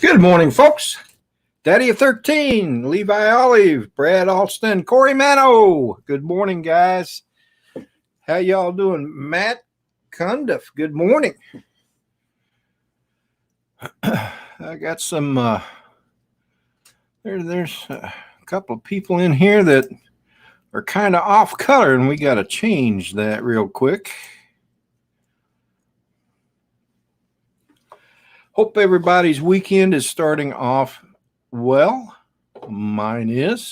Good morning, folks. Daddy of 13, Levi Olive, Brad Alston, Corey Mano. Good morning, guys. How y'all doing? Matt Cundiff, good morning. I got some, there's a couple of people in here that are kind of off color, and we got to change that real quick. Hope everybody's weekend is starting off well. Mine is.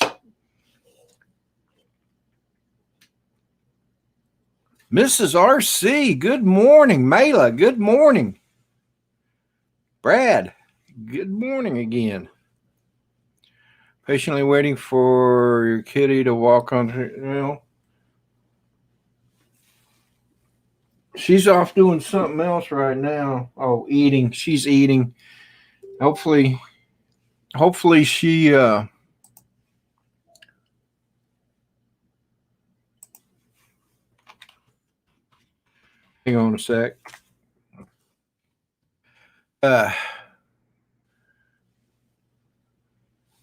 Mrs. RC, good morning. Mela, good morning. Brad, good morning again. Patiently waiting for your kitty to walk on. Well, she's off doing something else right now. Oh, eating. She's eating. Hopefully she hang on a sec.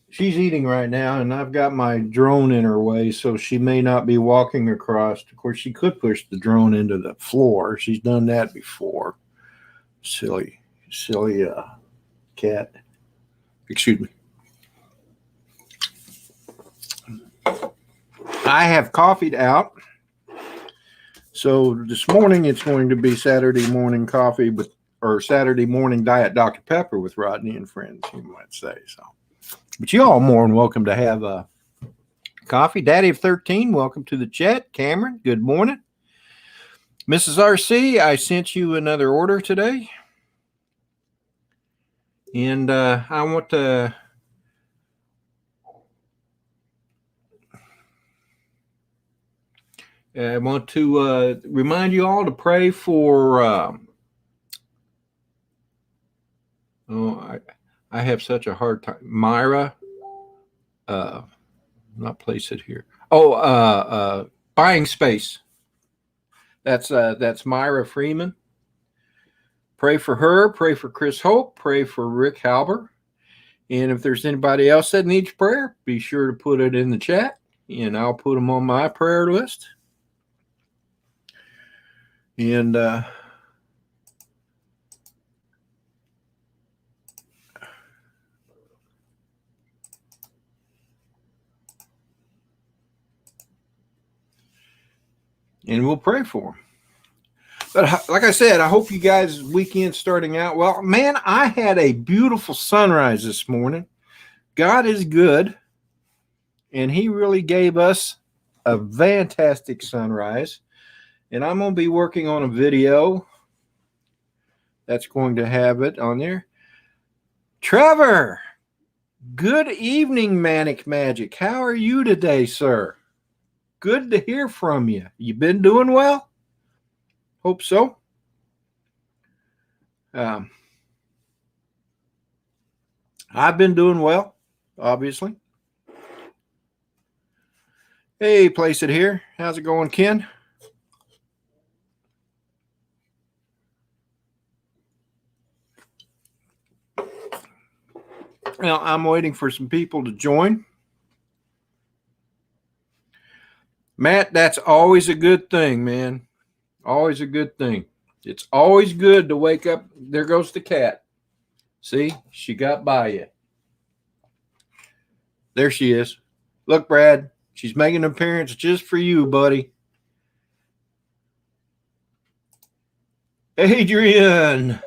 She's eating right now, and I've got my drone in her way, so she may not be walking across. Of course, she could push the drone into the floor. She's done that before. Silly cat. Excuse me. I have coffeeed out. So this morning it's going to be Saturday morning coffee or Saturday morning Diet Dr. Pepper with Rodney and friends, you might say. So, but you all more than welcome to have a coffee. Daddy of 13, welcome to the chat. Cameron, good morning. Mrs. RC, I sent you another order today. And I want to remind you all to pray for. I have such a hard time. Myra, not place it here. Buying space. That's Myra Freeman. Pray for her. Pray for Chris Hope. Pray for Rick Halber. And if there's anybody else that needs prayer, be sure to put it in the chat, and I'll put them on my prayer list. And we'll pray for them. But like I said, I hope you guys' weekend starting out well. Man, I had a beautiful sunrise this morning. God is good, and he really gave us a fantastic sunrise. And I'm going to be working on a video that's going to have it on there. Trevor, good evening, Manic Magic. How are you today, sir? Good to hear from you. You been doing well? Hope so. I've been doing well, obviously. Hey, place it here. How's it going, Ken? Well, I'm waiting for some people to join. Matt, that's always a good thing, man. Always a good thing. It's always good to wake up. There goes the cat. See, she got by you. There she is. Look, Brad, she's making an appearance just for you, buddy. Adrian.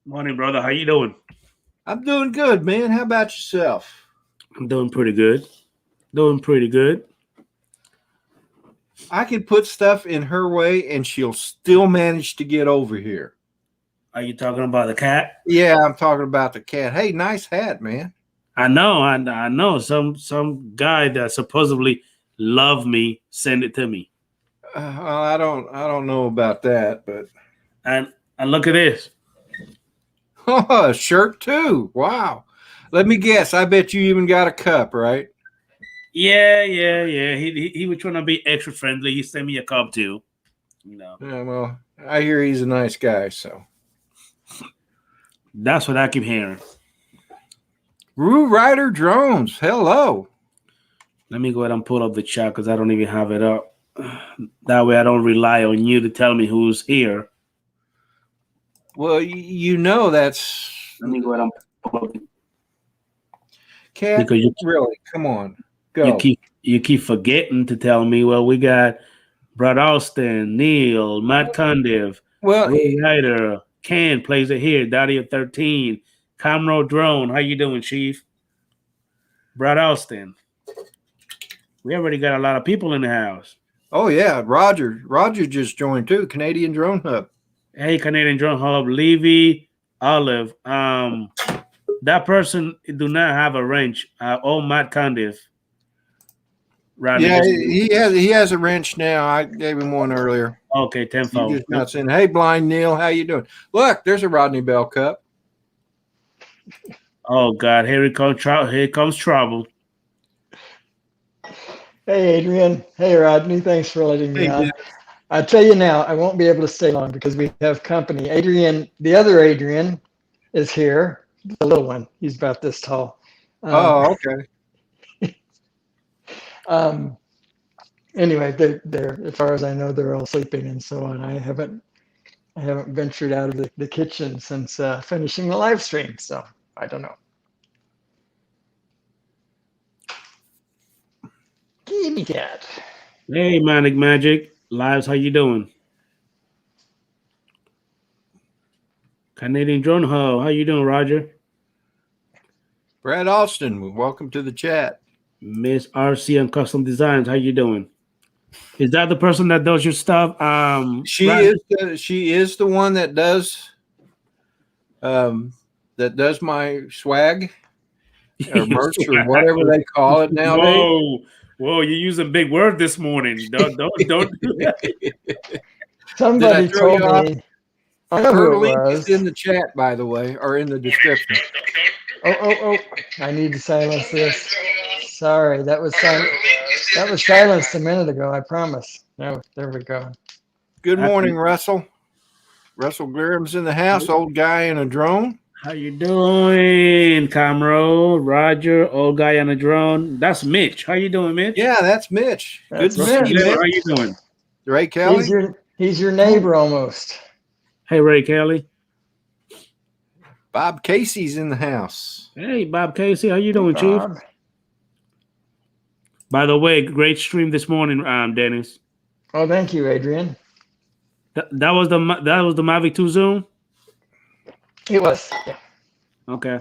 Morning, brother. How you doing? I'm doing good, man. How about yourself? I'm doing pretty good. Doing pretty good. I can put stuff in her way, and she'll still manage to get over here. Are you talking about the cat? Yeah, I'm talking about the cat. Hey, nice hat, man. I know. Some guy that supposedly loved me sent it to me. I don't know about that, but and look at this. Oh, a shirt too. Wow. Let me guess. I bet you even got a cup, right? Yeah. He was trying to be extra friendly. He sent me a cup too. Yeah, well, I hear he's a nice guy, so that's what I keep hearing. Rue Rider Drones. Hello. Let me go ahead and pull up the chat because I don't even have it up. That way I don't rely on you to tell me who's here. Well, you know that's. Let me go ahead and pull up. Cat, Because really, come on, go. You keep forgetting to tell me. Well, we got Brad Austin, Neil, Matt Condiv, Ray Ryder, Ken plays it here, Daddy of 13, Camro Drone. How you doing, Chief? Brad Austin. We already got a lot of people in the house. Oh yeah, Roger just joined too. Canadian Drone Hub. Hey, Canadian Drone Hub, Levy, Olive. That person do not have a wrench. Matt Condiv. Rodney, yeah, he has a wrench now. I gave him one earlier. Okay, tenfold. You just not saying, hey, Blind Neil, how you doing? Look, there's a Rodney Bell cup. Oh God, here comes trouble. Hey, Adrian. Hey, Rodney. Thanks for letting me on. I tell you now, I won't be able to stay long because we have company. Adrian, the other Adrian, is here. The little one. He's about this tall. Okay. Anyway, they're as far as I know, they're all sleeping and so on. I haven't ventured out of the kitchen since finishing the live stream, so I don't know. Gimme cat. Hey, Manic Magic. Lives, how you doing? Canadian Drone Hub, how you doing, Roger? Brad Austin, welcome to the chat. Miss RC and Custom Designs, how you doing? Is that the person that does your stuff? She is the one that does my swag or merch or whatever they call it nowadays. Whoa, you're using big word this morning. Don't do that. Somebody told me. I know Her who it link was. is in the chat, by the way, or in the description. Oh! I need to silence this. Sorry, that was silenced a minute ago. I promise. No, there we go. Good morning, Russell. Russell Graham's in the house. Old guy in a drone. How you doing, Camro? Roger, old guy on a drone. That's Mitch. How you doing, Mitch? Yeah, that's Mitch. That's Good to see you, Mitch. How you doing? Ray Kelly. He's your neighbor almost. Hey, Ray Kelly. Bob Casey's in the house. Hey, Bob Casey. How you doing, Chief? By the way, great stream this morning, Dennis. Oh, thank you, Adrian. That was the Mavic 2 Zoom. It was. Yeah. Okay.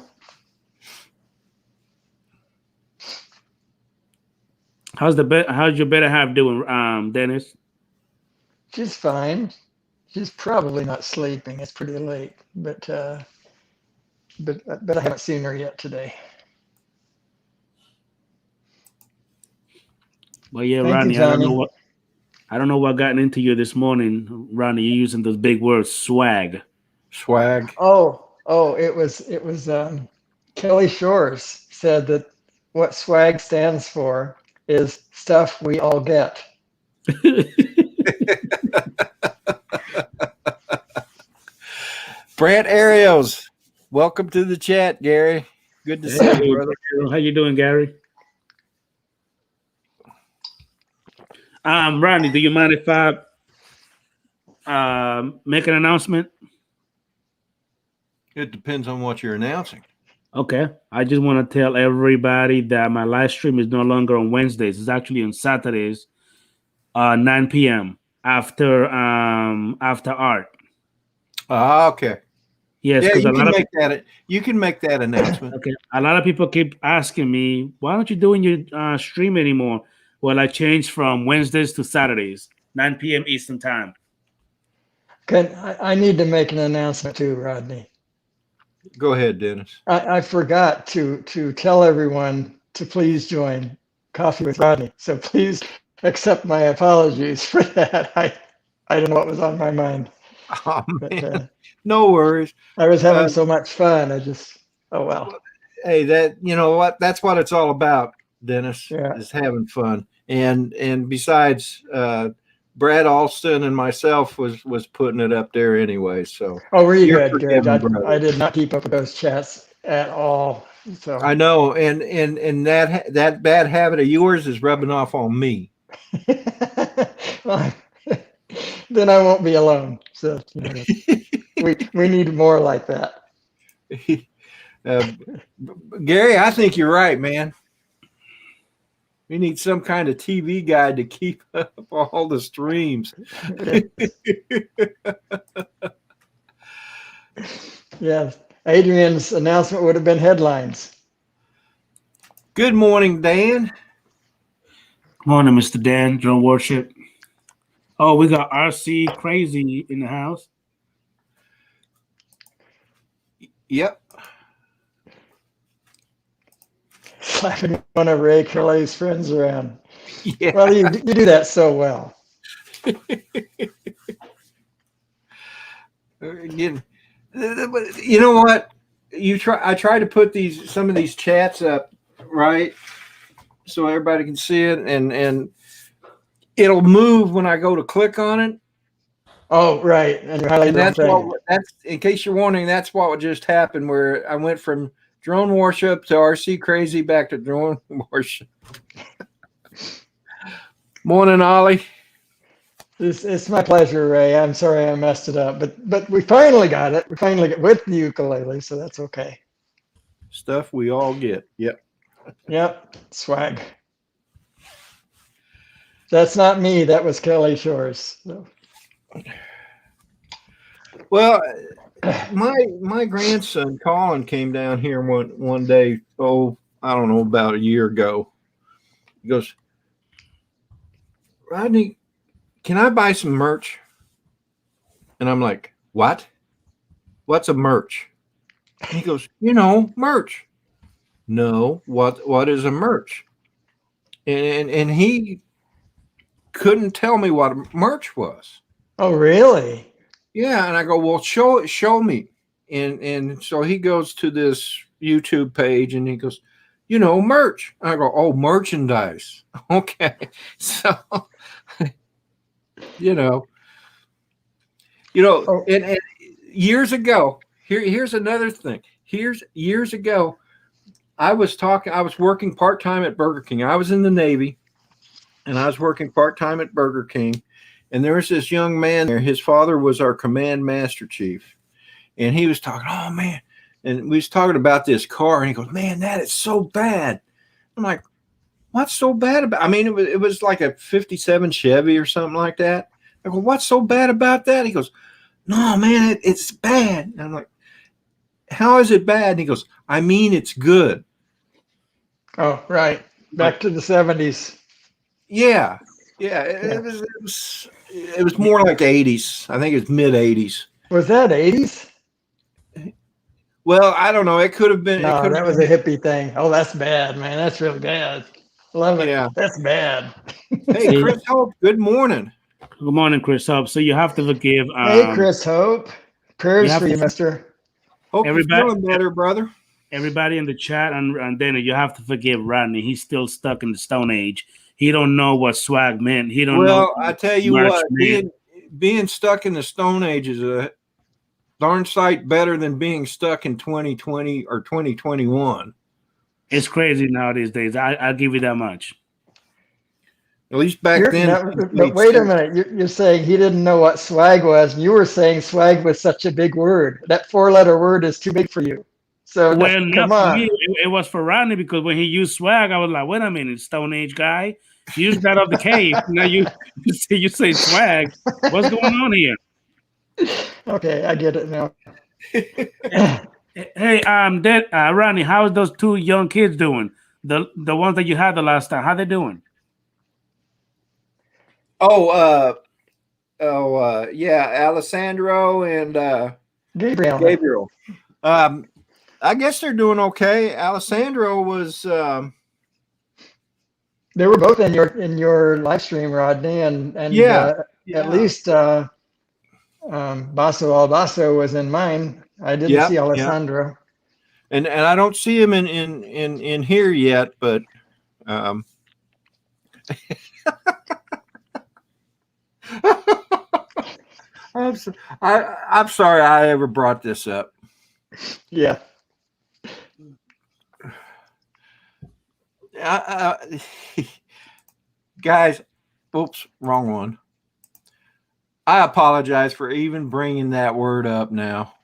How's your better half doing, Dennis? She's fine. She's probably not sleeping. It's pretty late, but I haven't seen her yet today. Well, yeah, thank Rodney. You, I don't know what got into you this morning, Rodney. You're using those big words, swag. Swag. Oh! It was. Kelly Shores said that what swag stands for is stuff we all get. Brant Ariels, welcome to the chat, Gary. Good to see you, brother. How you doing, Gary? Rodney, do you mind if I make an announcement? It depends on what you're announcing. Okay. I just want to tell everybody that my live stream is no longer on Wednesdays. It's actually on Saturdays, 9 p.m. after art. Okay. Yes, yeah, you can make that announcement. Okay. A lot of people keep asking me, why aren't you doing your stream anymore? Well, I changed from Wednesdays to Saturdays, 9 p.m. Eastern time. I need to make an announcement too, Rodney. Go ahead, Dennis. I forgot to tell everyone to please join Coffee with Rodney. So please accept my apologies for that. I don't know what was on my mind. Oh, man. No worries. I was having so much fun. Oh well. Hey, you know what? That's what it's all about, Dennis. Yeah. Is having fun. And besides, Brad Alston and myself was putting it up there anyway. So were you good? I did not keep up with those chats at all. So I know, and that bad habit of yours is rubbing off on me. well, then I won't be alone. So we need more like that. Gary, I think you're right, man. We need some kind of TV guide to keep up all the streams. Yeah, Adrian's announcement would have been headlines. Good morning, Dan. Good morning, Mr. Dan, Drone Worship. Oh, we got RC Crazy in the house. Yep. Slapping one of Ray Kelly's friends around. Yeah. Well, you do that so well. Again, you know what? I try to put some of these chats up, right, so everybody can see it, and it'll move when I go to click on it. Oh, right. And you're highlighting that's in case you're wondering, that's what just happened, where I went from Drone Worship to RC Crazy back to Drone Worship. Morning, Ollie. It's my pleasure, Ray. I'm sorry I messed it up, but we finally got it. We finally got with the ukulele, so that's okay. Stuff we all get. Yep. Yep. Swag. That's not me. That was Kelly Shores. So. Well, my grandson Colin came down here one day. Oh, I don't know, about a year ago. He goes, Rodney, can I buy some merch? And I'm like, what? What's a merch? And he goes, merch. No, what is a merch? And he couldn't tell me what a merch was. Oh, really? Yeah, and I go, well, show me. And so he goes to this YouTube page and he goes, merch. And I go, oh, merchandise. Okay. So and years ago, here's another thing. Years ago, I was working part-time at Burger King. I was in the Navy and I was working part-time at Burger King. And there was this young man there. His father was our command master chief. And he was talking, oh, man. And we was talking about this car. And he goes, man, that is so bad. I'm like, what's so bad about it? I mean, it was like a 57 Chevy or something like that. I go, what's so bad about that? He goes, no, man, it's bad. And I'm like, how is it bad? And he goes, I mean, it's good. Oh, right. Back to the 70s. Yeah. Yeah. It was more like 80s. I think it's mid 80s. Was that 80s? Well, I don't know. It could have been. No, that was a hippie thing. Oh, that's bad, man. That's really bad. Love it. Yeah. That's bad. Hey, Chris Hope, good morning. Good morning, Chris Hope. So you have to forgive. Hey, Chris Hope. Prayers for you, mister. Hope you're feeling better, brother. Everybody in the chat and Dana, you have to forgive Rodney. He's still stuck in the Stone Age. He don't know what swag meant. He don't know. Well, I tell you what, being stuck in the Stone Age is a darn sight better than being stuck in 2020 or 2021. It's crazy nowadays. I'll give you that much. At least back then. But wait a minute. You're saying he didn't know what swag was, and you were saying swag was such a big word. That 4-letter word is too big for you. So come on. Me, it was for Rodney because when he used swag, I was like, wait a minute, Stone Age guy. You just got off the cave. Now you say swag. What's going on here? Okay, I get it now. Hey, Rodney, how are those two young kids doing? The ones that you had the last time, how they doing? Yeah, Alessandro and Gabriel. I guess they're doing okay. Alessandro was. They were both in your live stream, Rodney, and at least Basso Albasso was in mine. I didn't see Alessandro. And I don't see him in here yet, but I'm sorry I ever brought this up. Yeah. Guys, oops, wrong one. I apologize for even bringing that word up now.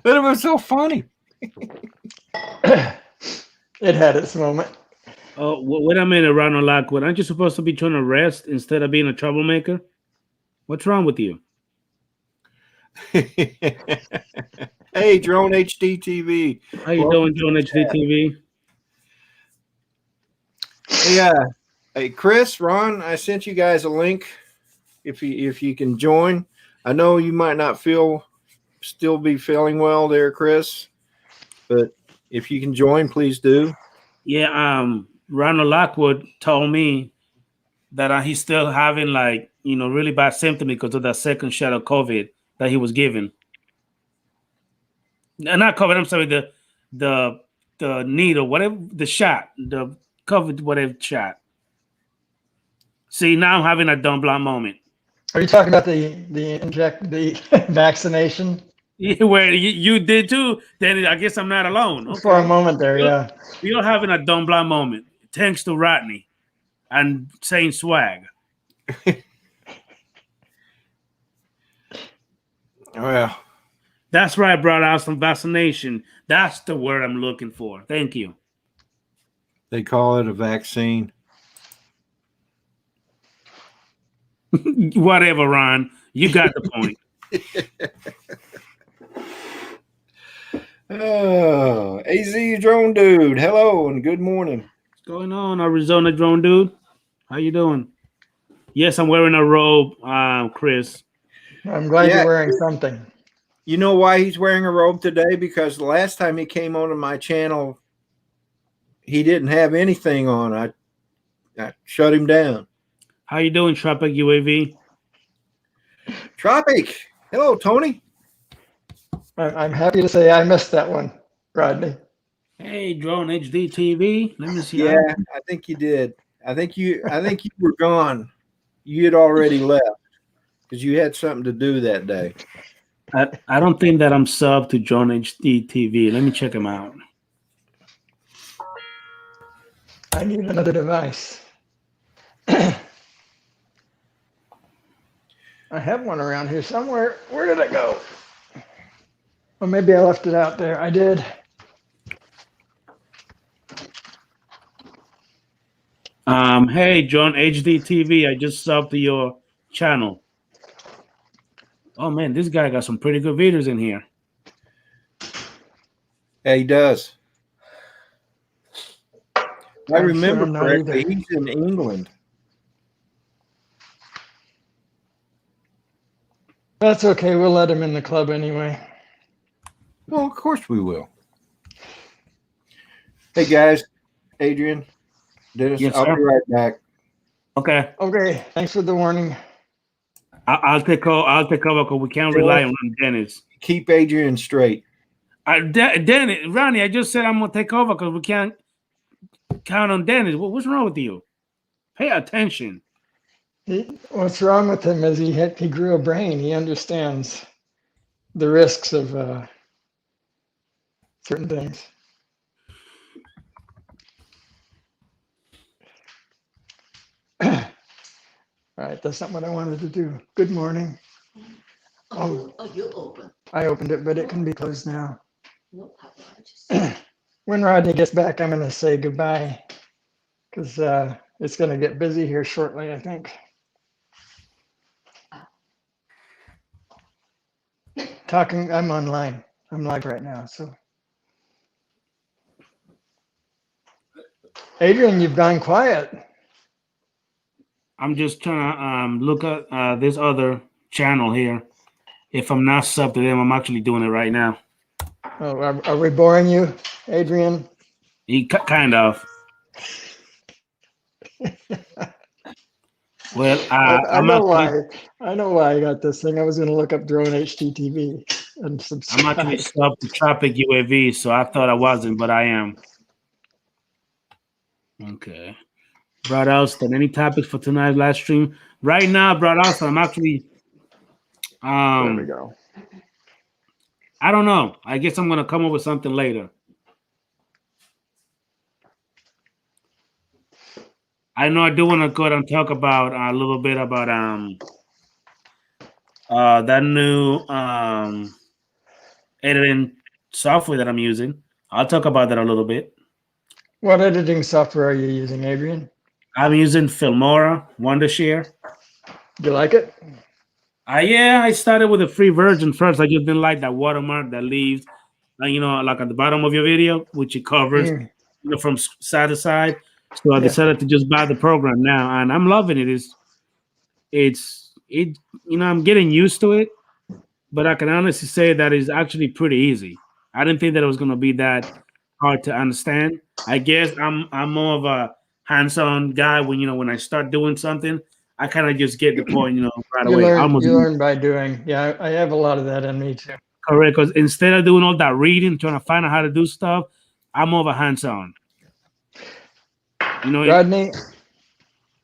But it was so funny. It had its moment. Oh, wait a minute, Ronald Lockwood. Aren't you supposed to be trying to rest instead of being a troublemaker? What's wrong with you? Hey, Drone HD TV. How you doing, Drone HD TV? Hey, Chris, Ron, I sent you guys a link. If you can join, I know you might not still be feeling well there, Chris, but if you can join, please do. Yeah, Ronald Lockwood told me that he's still having really bad symptoms because of that second shot of COVID that he was given. Not COVID. I'm sorry, the needle, whatever the shot, the COVID, whatever shot. See, now I'm having a dumb blind moment. Are you talking about the vaccination? Yeah, where you did too, then I guess I'm not alone. Okay. For a moment there, yeah. You're having a dumb blind moment, thanks to Rodney and saying swag. Well, that's right, brought out some vaccination. That's the word I'm looking for. Thank you. They call it a vaccine. Whatever, Ron. You got the point. Oh, AZ Drone Dude. Hello and good morning. What's going on, Arizona Drone Dude? How you doing? Yes, I'm wearing a robe, Chris. I'm glad you're wearing something. You know why he's wearing a robe today? Because the last time he came onto my channel, he didn't have anything on. I shut him down. How you doing, Tropic UAV? Tropic. Hello, Tony. I'm happy to say I missed that one, Rodney. Hey, Drone HD TV. Let me see. Yeah, I think you did. I think you were gone. You had already left because you had something to do that day. I don't think that I'm sub to Drone HD TV. Let me check him out. I need another device. I have one around here somewhere. Where did it go? Or maybe I left it out there. I did. Hey, John HD TV. I just subbed to your channel. Oh man, this guy got some pretty good videos in here. Yeah, he does. I remember correctly, he's in England. That's okay. We'll let him in the club anyway. Well, of course we will. Hey guys, Adrian, Dennis, yes, I'll be right back. Okay. Okay. Thanks for the warning. I'll take over because we can't rely on Dennis. Keep Adrian straight. Dennis, Ronnie, I just said I'm gonna take over because we can't count on Dennis. What's wrong with you? Pay attention. What's wrong with him is he grew a brain. He understands the risks of certain things. All right, that's not what I wanted to do. Good morning. Oh, you open. I opened it, but it can be closed now. When Rodney gets back, I'm going to say goodbye because it's going to get busy here shortly, I think. I'm online. I'm live right now. So, Adrian, you've gone quiet. I'm just trying to look at this other channel here. If I'm not subbed to them, I'm actually doing it right now. Oh, are we boring you, Adrian? Kind of. Well, I know why. I know why I got this thing. I was going to look up Drone HDTV and subscribe. I'm actually subbed to Tropic UAV, so I thought I wasn't, but I am. Okay. Brad Alston, any topics for tonight's live stream? Right now, Brad Alston, I'm actually there we go. I don't know. I guess I'm gonna come up with something later. I know I do want to go ahead and talk about a little bit about that new editing software that I'm using. I'll talk about that a little bit. What editing software are you using, Adrian? I'm using Filmora Wondershare. Do you like it? Yeah, I started with a free version first. I just didn't like that watermark that leaves, like at the bottom of your video, which it covers, from side to side. So I decided to just buy the program now, and I'm loving it. I'm getting used to it, but I can honestly say that it's actually pretty easy. I didn't think that it was going to be that hard to understand. I guess I'm more of a hands-on guy. When I start doing something, I kind of just get the point, right away. You learn by doing. Yeah, I have a lot of that in me too. Correct, because instead of doing all that reading, trying to find out how to do stuff, I'm more of a hands-on. Rodney,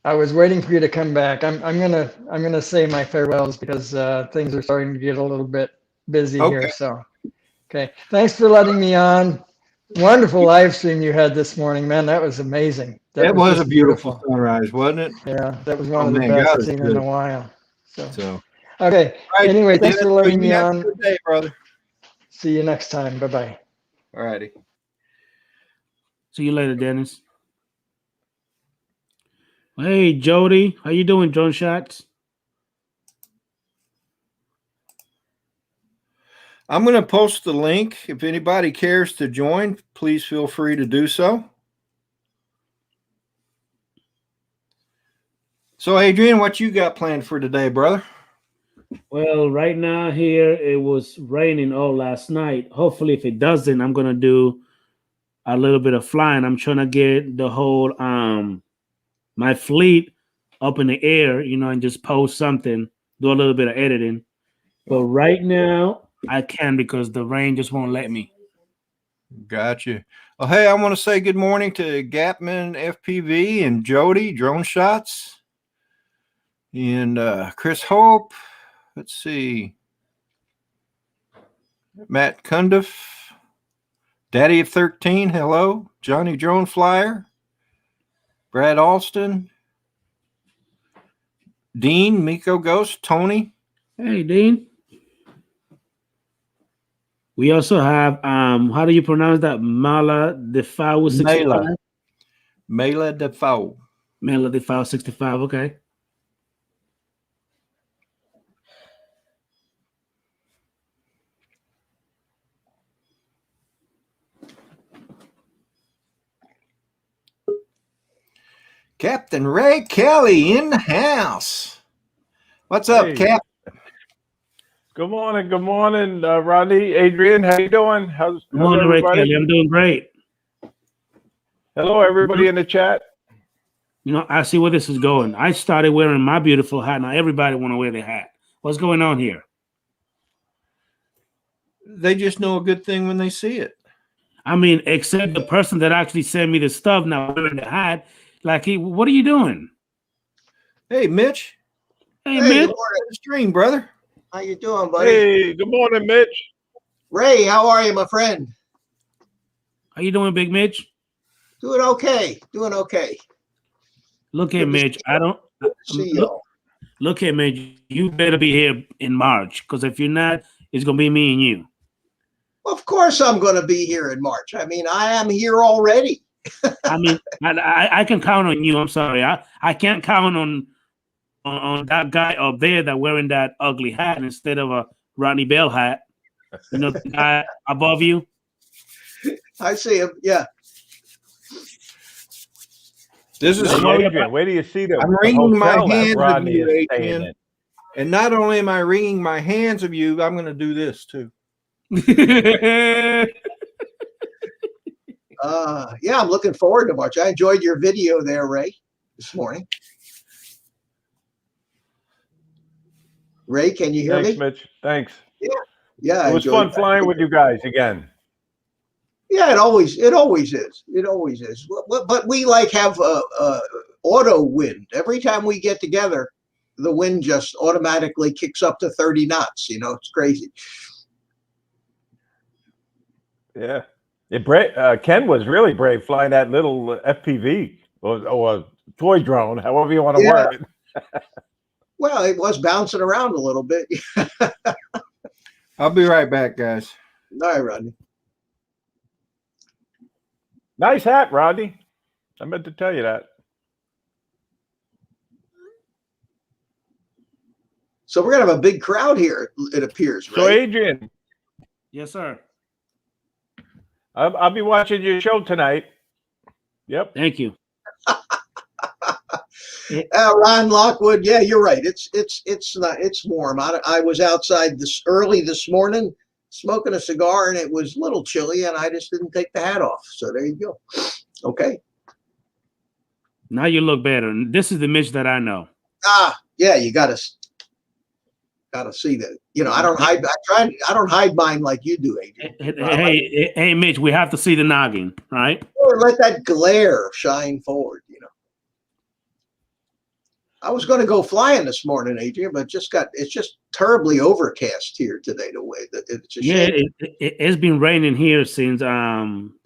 I was waiting for you to come back. I'm gonna say my farewells because things are starting to get a little bit busy here. So, okay, thanks for letting me on. Wonderful live stream you had this morning, man. That was amazing. That was a beautiful sunrise, wasn't it? Yeah, that was one of the best I've seen in a while. So. Okay. Right. Anyway, thanks for letting me on. Have a good day, brother. See you next time. Bye-bye. All righty. See you later, Dennis. Hey, Jody. How you doing, Drone Shots? I'm going to post the link. If anybody cares to join, please feel free to do so. So, Adrian, what you got planned for today, brother? Well, right now here, it was raining all last night. Hopefully, if it doesn't, I'm going to do a little bit of flying. I'm trying to get the whole my fleet up in the air, and just post something, do a little bit of editing. But right now, I can because the rain just won't let me. Gotcha. Well, hey, I want to say good morning to Gapman FPV and Jody Drone Shots and Chris Hope. Let's see. Matt Cundiff, Daddy of 13. Hello. Johnny Drone Flyer, Brad Alston, Dean, Miko Ghost, Tony. Hey, Dean. We also have how do you pronounce that? Mala Defau 65. Mela Defau. Mela Defau 65. Okay. Captain Ray Kelly in the house. What's up, Cap? Good morning, Rodney, Adrian. How you doing? How's morning, Ray Kelly. I'm doing great. Hello, everybody in the chat. I see where this is going. I started wearing my beautiful hat. Now everybody want to wear their hat. What's going on here? They just know a good thing when they see it. I mean, except the person that actually sent me the stuff now wearing the hat. Like, what are you doing? Hey, Mitch. Hey, Mitch. Stream, brother. How you doing, buddy? Hey, good morning, Mitch. Ray, how are you, my friend? How you doing, Big Mitch? Doing okay. Doing okay. Look at Mitch. I don't see you. Look at Mitch. You better be here in March, because if you're not, it's gonna be me and you. Of course, I'm going to be here in March. I mean, I am here already. I mean, I can count on you. I'm sorry, I can't count on that guy up there that wearing that ugly hat instead of a Rodney Bell hat. The guy above you. I see him. Yeah. This is Adrian. Wait till you see the. I'm wringing my hands Rodney of you, Adrian. And not only am I wringing my hands of you, I'm going to do this too. Yeah, I'm looking forward to March. I enjoyed your video there, Ray, this morning. Ray, can you hear me? Thanks, Mitch. Thanks. Yeah. It was fun flying with you guys again. Yeah, it always is. It always is. But we have auto wind. Every time we get together, the wind just automatically kicks up to 30 knots. It's crazy. Yeah. Ken was really brave flying that little FPV or toy drone, however you want to Yeah. word it. Well, it was bouncing around a little bit. I'll be right back, guys. All right, Rodney. Nice hat, Rodney. I meant to tell you that. So we're gonna have a big crowd here, it appears, So, right? Adrian, Yes, sir. I'll be watching your show tonight. Yep. Thank you. Ron Lockwood, yeah, you're right. It's warm. I was outside early this morning smoking a cigar, and it was a little chilly, and I just didn't take the hat off. So there you go. Okay. Now you look better. This is the Mitch that I know. Yeah, you gotta see that. You know, I don't hide mine like you do, Adrian. Hey, Mitch, we have to see the noggin, right? Or let that glare shine forward, you know. I was going to go flying this morning, Adrian, but it's just terribly overcast here today. The way that it's a shame. It's been raining here since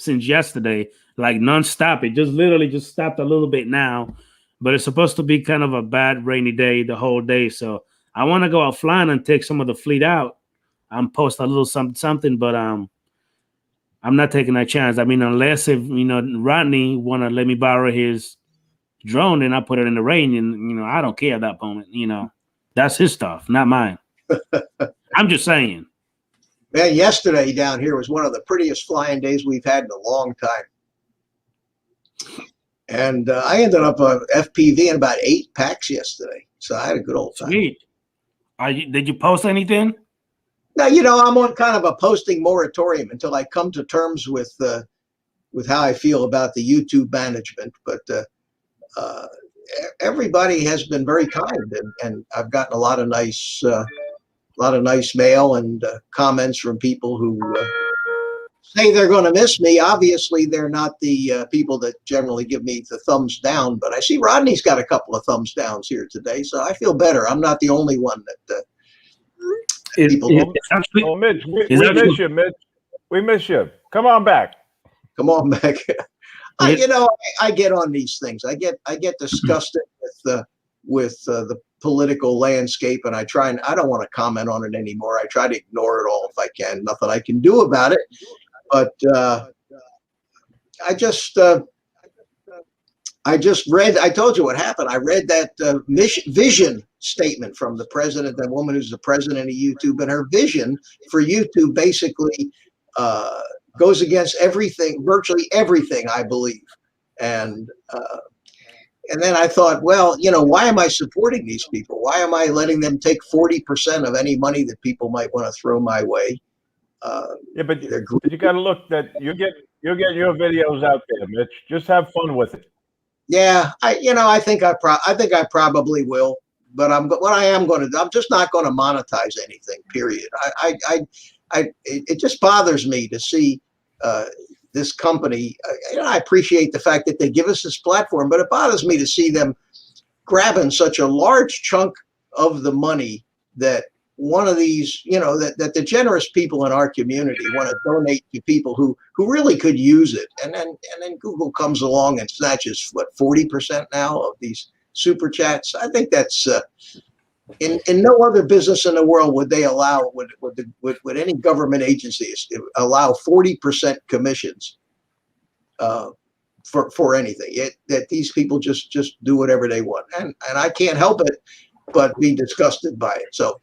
yesterday, like nonstop. It just literally stopped a little bit now, but it's supposed to be kind of a bad rainy day the whole day. So I want to go out flying and take some of the fleet out. I'm post a little something, but I'm not taking that chance. I mean, unless if Rodney want to let me borrow his drone and I put it in the rain, and I don't care at that moment. That's his stuff, not mine. I'm just saying. Man, yesterday down here was one of the prettiest flying days we've had in a long time. And I ended up FPV in about 8 packs yesterday. So I had a good old time. Sweet. Did you post anything? Now, I'm on kind of a posting moratorium until I come to terms with how I feel about the YouTube management. But everybody has been very kind, and I've gotten a lot of nice mail and comments from people who say they're going to miss me. Obviously, they're not the people that generally give me the thumbs down, but I see Rodney's got a couple of thumbs downs here today, so I feel better. I'm not the only one that people don't. Well, Mitch, we miss you, Mitch. We miss you. Come on back. Come on back. I get on these things. I get disgusted with the political landscape, and I don't want to comment on it anymore. I try to ignore it all if I can. Nothing I can do about it. But I just read. I told you what happened. I read that vision statement from the president, that woman who's the president of YouTube, and her vision for YouTube basically goes against everything, virtually everything I believe. And then I thought, well, why am I supporting these people? Why am I letting them take 40% of any money that people might want to throw my way? But you got to look that you'll get your videos out there, Mitch. Just have fun with it. Yeah, I think I probably will, but I'm just not going to monetize anything. Period. It just bothers me to see this company. I appreciate the fact that they give us this platform, but it bothers me to see them grabbing such a large chunk of the money that one of these, that the generous people in our community want to donate to people who really could use it. And then Google comes along and snatches 40% now of these super chats. I think that's in no other business in the world would they allow would any government agencies allow 40% commissions for anything. That these people just do whatever they want, and I can't help it but be disgusted by it. So.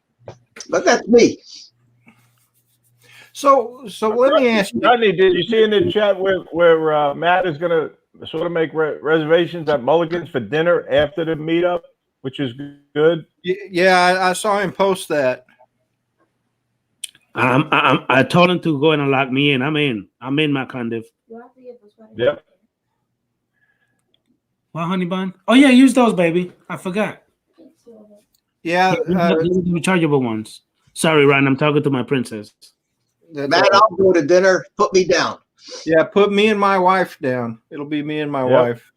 But that's me. So let me ask you, Rodney, did you see in the chat where Matt is going to sort of make reservations at Mulligan's for dinner after the meetup, which is good? Yeah, I saw him post that. I told him to go in and lock me in. I'm in my condiv. Yep. Well, honey bun. Oh yeah, use those, baby. I forgot. Yeah, the rechargeable ones. Sorry, Ryan, I'm talking to my princess. Matt, I'll go to dinner. Put me down. Yeah, put me and my wife down. It'll be me and my wife.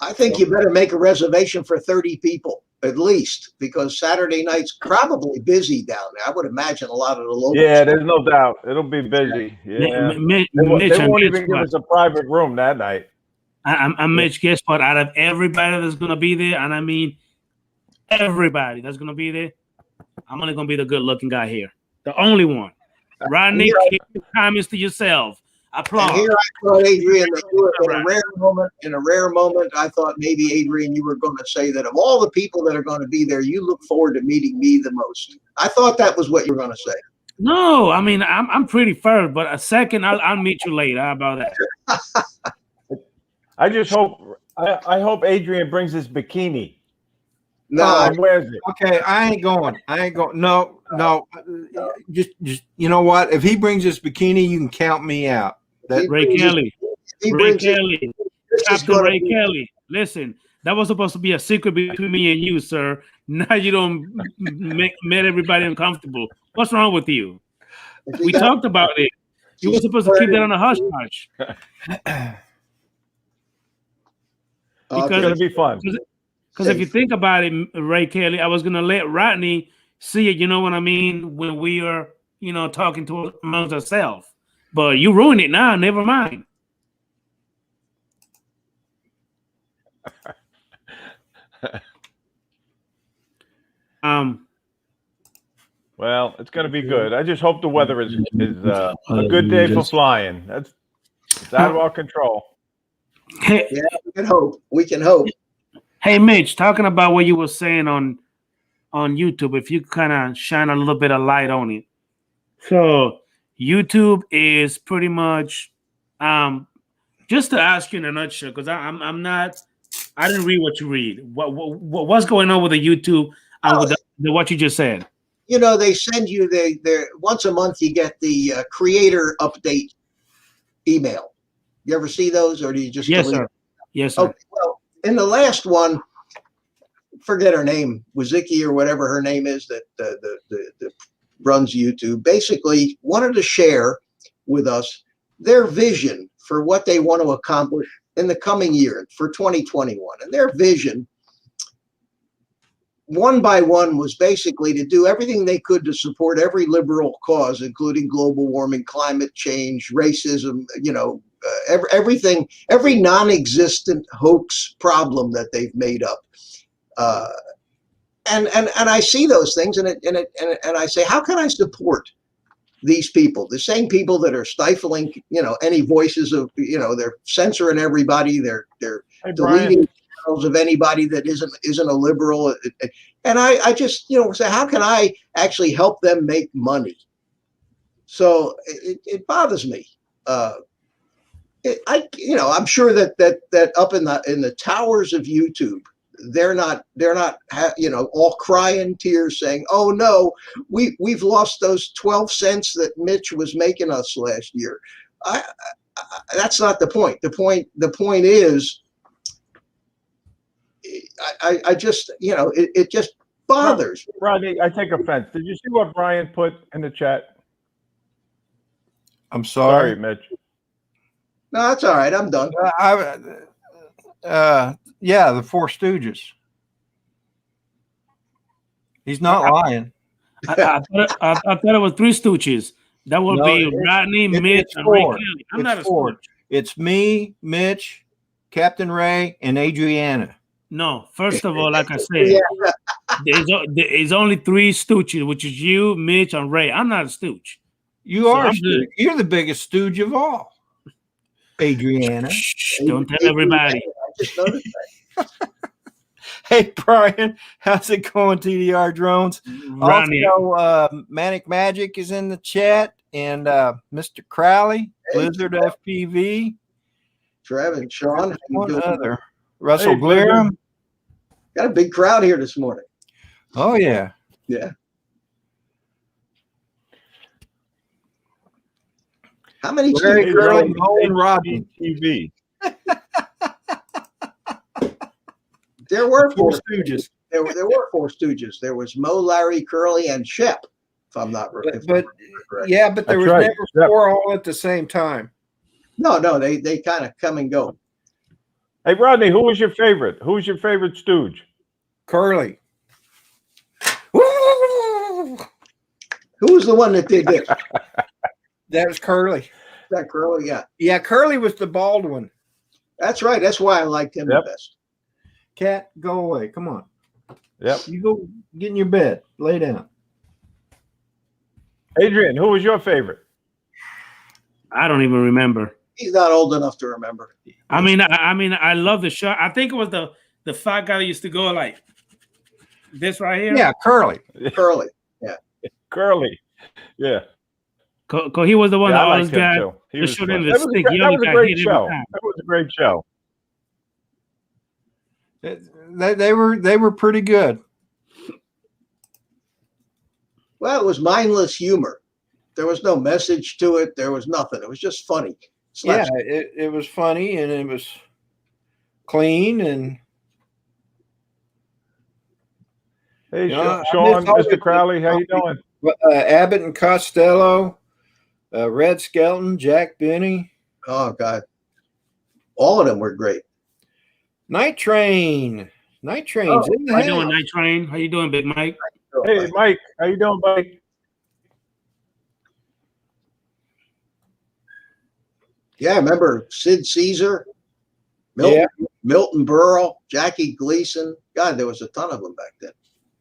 I think you better make a reservation for 30 people at least, because Saturday night's probably busy down there. I would imagine a lot of the locals. Yeah, there's no doubt. It'll be busy. Yeah. They won't even give us a private room that night. I'm Mitch. Guess what? Out of everybody that's gonna be there, and I mean everybody that's gonna be there, I'm only gonna be the good-looking guy here, the only one. Rodney, keep your comments to yourself. Applause. And here I thought, Adrian, that you were in a rare moment, I thought maybe, Adrian, you were going to say that of all the people that are going to be there, you look forward to meeting me the most. I thought that was what you were going to say. No, I mean I'm pretty first, but a second I'll meet you later. How about that? I just hope I hope Adrian brings his bikini. No, and wears it. Okay, I ain't going. No. Just you know what? If he brings his bikini, you can count me out. Ray Kelly. Captain Ray Kelly. Listen, that was supposed to be a secret between me and you, sir. Now you don't make everybody uncomfortable. What's wrong with you? We talked about it. You were supposed to keep that on a hush hush. It's going to be fun. Because if you think about it, Ray Kelly, I was going to let Rodney see it, you know what I mean, when we are, talking to amongst ourselves. But you ruined it now. Never mind. Well, it's going to be good. I just hope the weather is a good day for flying. It's out of our control. Yeah, we can hope. Hey, Mitch, talking about what you were saying on YouTube, if you kind of shine a little bit of light on it. So YouTube is pretty much, just to ask you in a nutshell, because I didn't read what you read. What's going on with the YouTube and with what you just said? They send you once a month. You get the creator update email. You ever see those, or do you just? Yes, sir. Yes, sir. Okay, well, in the last one, forget her name, Waziki or whatever her name is that runs YouTube, basically wanted to share with us their vision for what they want to accomplish in the coming year for 2021. And their vision, one by one, was basically to do everything they could to support every liberal cause, including global warming, climate change, racism, everything, every non-existent hoax problem that they've made up. And I see those things and I say, how can I support these people, the same people that are stifling, any voices of, they're censoring everybody, they're deleting channels of anybody that isn't a liberal. And I just, say, how can I actually help them make money? So it bothers me. I'm sure that up in the towers of YouTube, they're not all crying tears saying, oh no, we've lost those 12 cents that Mitch was making us last year. That's not the point. The point is, I just, it just bothers me. Rodney, I take offense. Did you see what Brian put in the chat? I'm sorry, Mitch. No, that's all right. I'm done. Yeah, the Four Stooges. He's not lying. I thought it was Three Stooges. That would be Rodney, Mitch, and Ray Kelly. I'm not a stooge. It's me, Mitch, Captain Ray, and Adriana. No, first of all, like I said, there's only three stooges, which is you, Mitch, and Ray. I'm not a stooge. You're the biggest stooge of all. Adriana. Shh, don't tell everybody. I just noticed that. Hey, Brian, how's it going, TDR Drones? Ronnie. Also, Manic Magic is in the chat, and Mr. Crowley, Blizzard FPV. Trev and Sean. One other. Russell Glierum. Got a big crowd here this morning. Oh, yeah. Yeah. How many Rodney TV? There were four stooges. There were four stooges. There was Mo, Larry, Curly, and Shep. If I'm not right. But there was never four all at the same time. No, they kind of come and go. Hey, Rodney, who was your favorite? Who was your favorite stooge? Curly. Who was the one that did this? That was Curly. That Curly, yeah. Yeah, Curly was the bald one. That's right. That's why I liked him the best. Cat, go away. Come on. Yep. You go get in your bed. Lay down. Adrian, who was your favorite? I don't even remember. He's not old enough to remember. I mean, I love the show. I think it was the fat guy that used to go like this right here. Yeah, Curly. Curly. Yeah. Curly. Yeah. Cause he was the one that always got the shoot in that the was stick. that was a great show. Time. That was a great show. They were pretty good. Well, it was mindless humor. There was no message to it. There was nothing. It was just funny. Yeah, it was funny and it was clean and. Hey, Sean, Mr. Crowley, how you doing? Abbott and Costello, Red Skelton, Jack Benny. Oh God, all of them were great. Night Train's in the house. How you doing, Night Train? How you doing, Big Mike? Hey, Mike, how you doing, buddy? Yeah, I remember Sid Caesar, Milton Berle, Jackie Gleason. God, there was a ton of them back then.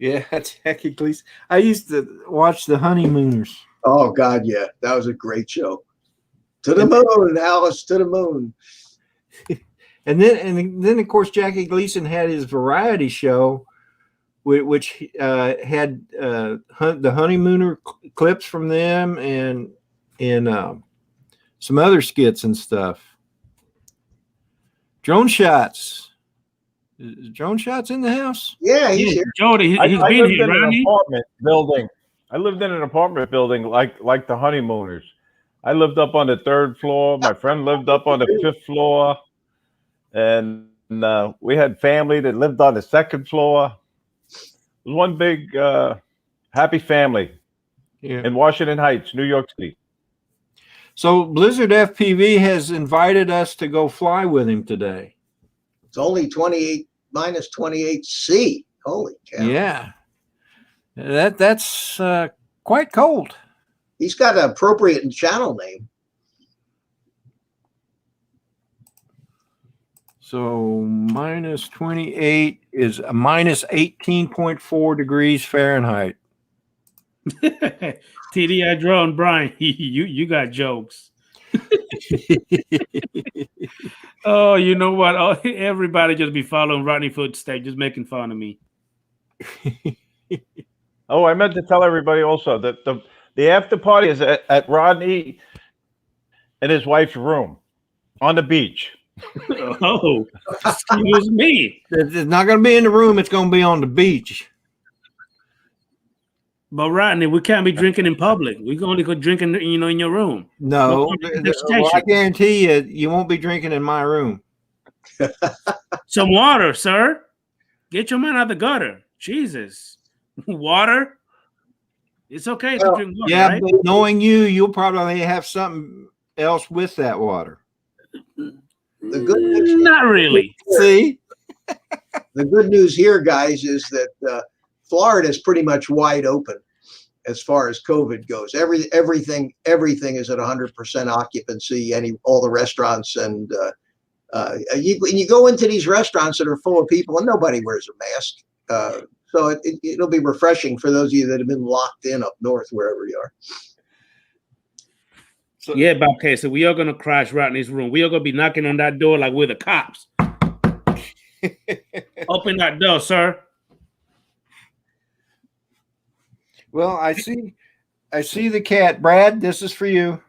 Yeah, Jackie Gleason. I used to watch The Honeymooners. Oh God, yeah, that was a great show. To the moon, Alice, to the moon. And then of course Jackie Gleason had his variety show, which had the Honeymooner clips from them and some other skits and stuff. Drone Shots. Is Drone Shots in the house? Yeah, he's here. Jody, he's been here, Rodney. Apartment building. I lived in an apartment building like the Honeymooners. I lived up on the 3rd floor. My friend lived up on the 5th floor. And we had family that lived on the 2nd floor. It was one big happy family in Washington Heights, New York City. So Blizzard FPV has invited us to go fly with him today. It's only 28 minus 28 C. Holy cow. Yeah. That's quite cold. He's got an appropriate channel name. So minus 28 is a minus 18.4 degrees Fahrenheit. TDI drone, Brian, you got jokes. Oh, you know what? Oh, everybody just be following Rodney footsteps, just making fun of me. Oh, I meant to tell everybody also that the after party is at Rodney and his wife's room on the beach. Oh, excuse me. It's not going to be in the room. It's going to be on the beach. But Rodney, we can't be drinking in public. We can only go drinking, in your room. No, well, I guarantee you won't be drinking in my room. Some water, sir. Get your man out of the gutter. Jesus. Water? It's okay to drink water, yeah, right? but knowing you'll probably have something else with that water. The good news, not really. See? The good news here, guys, is that Florida is pretty much wide open as far as COVID goes. Everything is at 100% occupancy. All the restaurants and you go into these restaurants that are full of people and nobody wears a mask. So it'll be refreshing for those of you that have been locked in up north, wherever you are. So, yeah, but okay, so we are going to crash Rodney's room. We are going to be knocking on that door like we're the cops. Open that door, sir. Well, I see the cat. Brad, this is for you.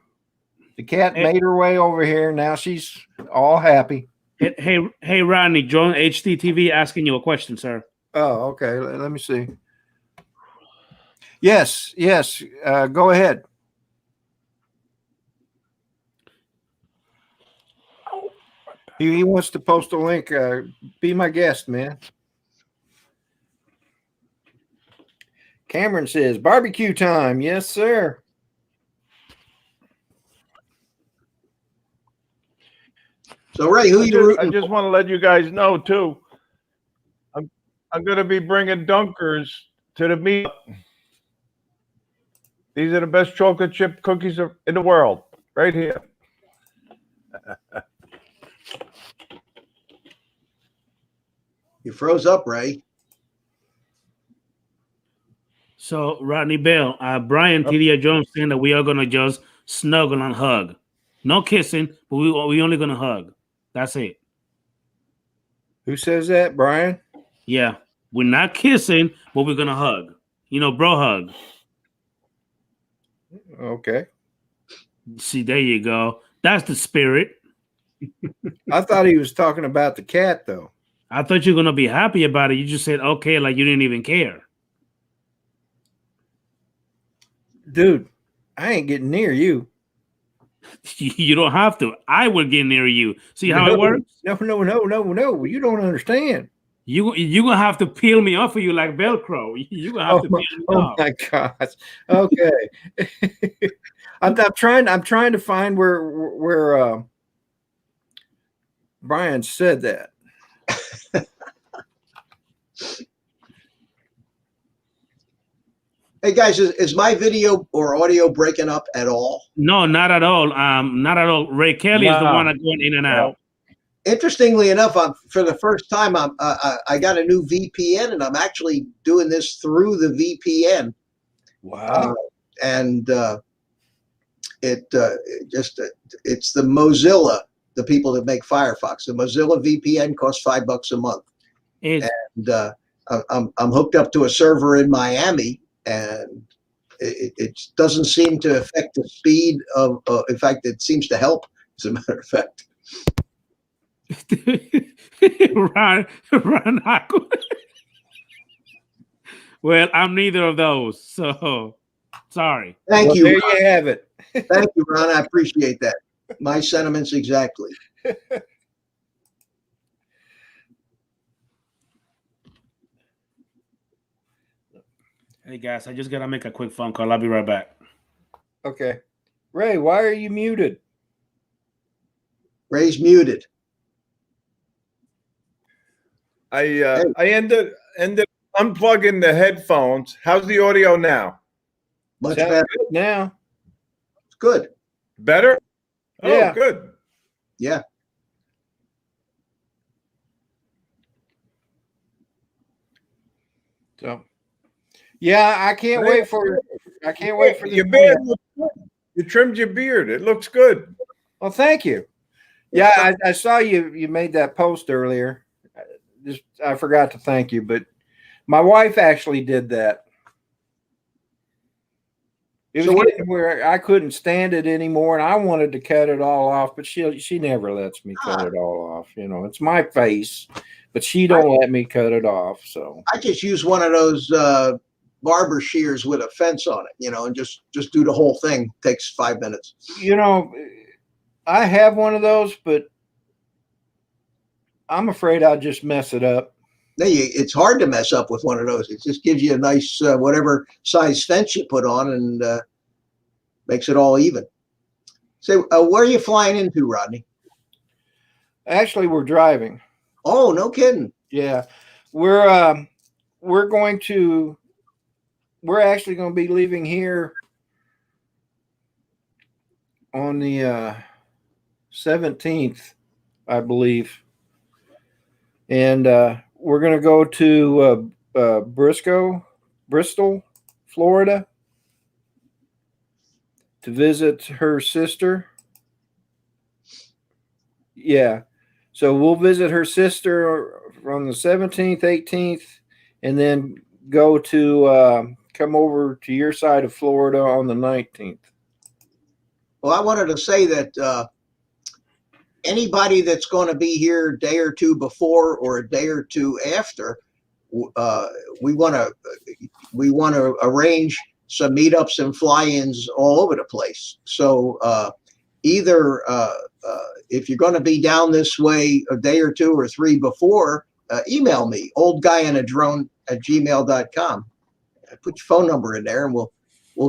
The cat made her way over here. Now she's all happy. Hey, Rodney, John HDTV asking you a question, sir. Oh, okay. Let me see. Yes. Go ahead. He wants to post a link. Be my guest, man. Cameron says, barbecue time. Yes, sir. So, Ray, I just want to let you guys know, too. I'm going to be bringing Dunkers to the meetup. These are the best chocolate chip cookies in the world, right here. You froze up, Ray. So Rodney Bell, Brian TD Jones saying that we are gonna just snuggle and hug. No kissing, but we only gonna hug. That's it. Who says that, Brian? Yeah. We're not kissing, but we're gonna hug. You know, bro hug. Okay. See, there you go. That's the spirit. I thought he was talking about the cat, though. I thought you were gonna be happy about it. You just said okay, like you didn't even care. Dude, I ain't getting near you. You don't have to. I will get near you. See how it works? No. You don't understand. You gonna have to peel me off of you like Velcro. You gonna have to peel me off. Oh my gosh. Okay. I'm trying to find where Brian said that. Hey guys, is my video or audio breaking up at all? No, not at all. Not at all. Ray Kelly is the one that's going in and out. Interestingly enough, for the first time, I got a new VPN, and I'm actually doing this through the VPN. Wow! It's the Mozilla, the people that make Firefox. The Mozilla VPN costs $5 a month, and I'm hooked up to a server in Miami, and it doesn't seem to affect the speed of. In fact, it seems to help. As a matter of fact. Ron. Well, I'm neither of those, so sorry. Thank you. There you have it. Thank you, Ron. I appreciate that. My sentiments exactly. Hey guys, I just gotta make a quick phone call. I'll be right back. Okay, Ray, why are you muted? Ray's muted. I ended unplugging the headphones. How's the audio now? Much Sounds better good now. It's good. Better? Yeah. Oh, good. Yeah. So, yeah, I can't wait for your beard. You trimmed your beard. It looks good. Well, thank you. Yeah, I saw you made that post earlier. I forgot to thank you, but my wife actually did that. It was getting where I couldn't stand it anymore, and I wanted to cut it all off, but she never lets me cut it all off. You know, it's my face, but she don't let me cut it off. So I just use one of those barber shears with a fence on it, you know, and just do the whole thing. Takes 5 minutes. You know, I have one of those, but I'm afraid I'll just mess it up. It's hard to mess up with one of those. It just gives you a nice whatever size fence you put on, and makes it all even. So, where are you flying into, Rodney? Actually, we're driving. Oh, no kidding. Yeah, we're actually going to be leaving here on the 17th, I believe. And we're going to go to Bristol, Florida, to visit her sister. Yeah. So we'll visit her sister from the 17th, 18th, and then go to come over to your side of Florida on the 19th. Well, I wanted to say that anybody that's going to be here a day or two before or a day or two after, we want to arrange some meetups and fly-ins all over the place. So either if you're going to be down this way a day or two or three before, email me, oldguyinadrone@gmail.com. Put your phone number in there, and we'll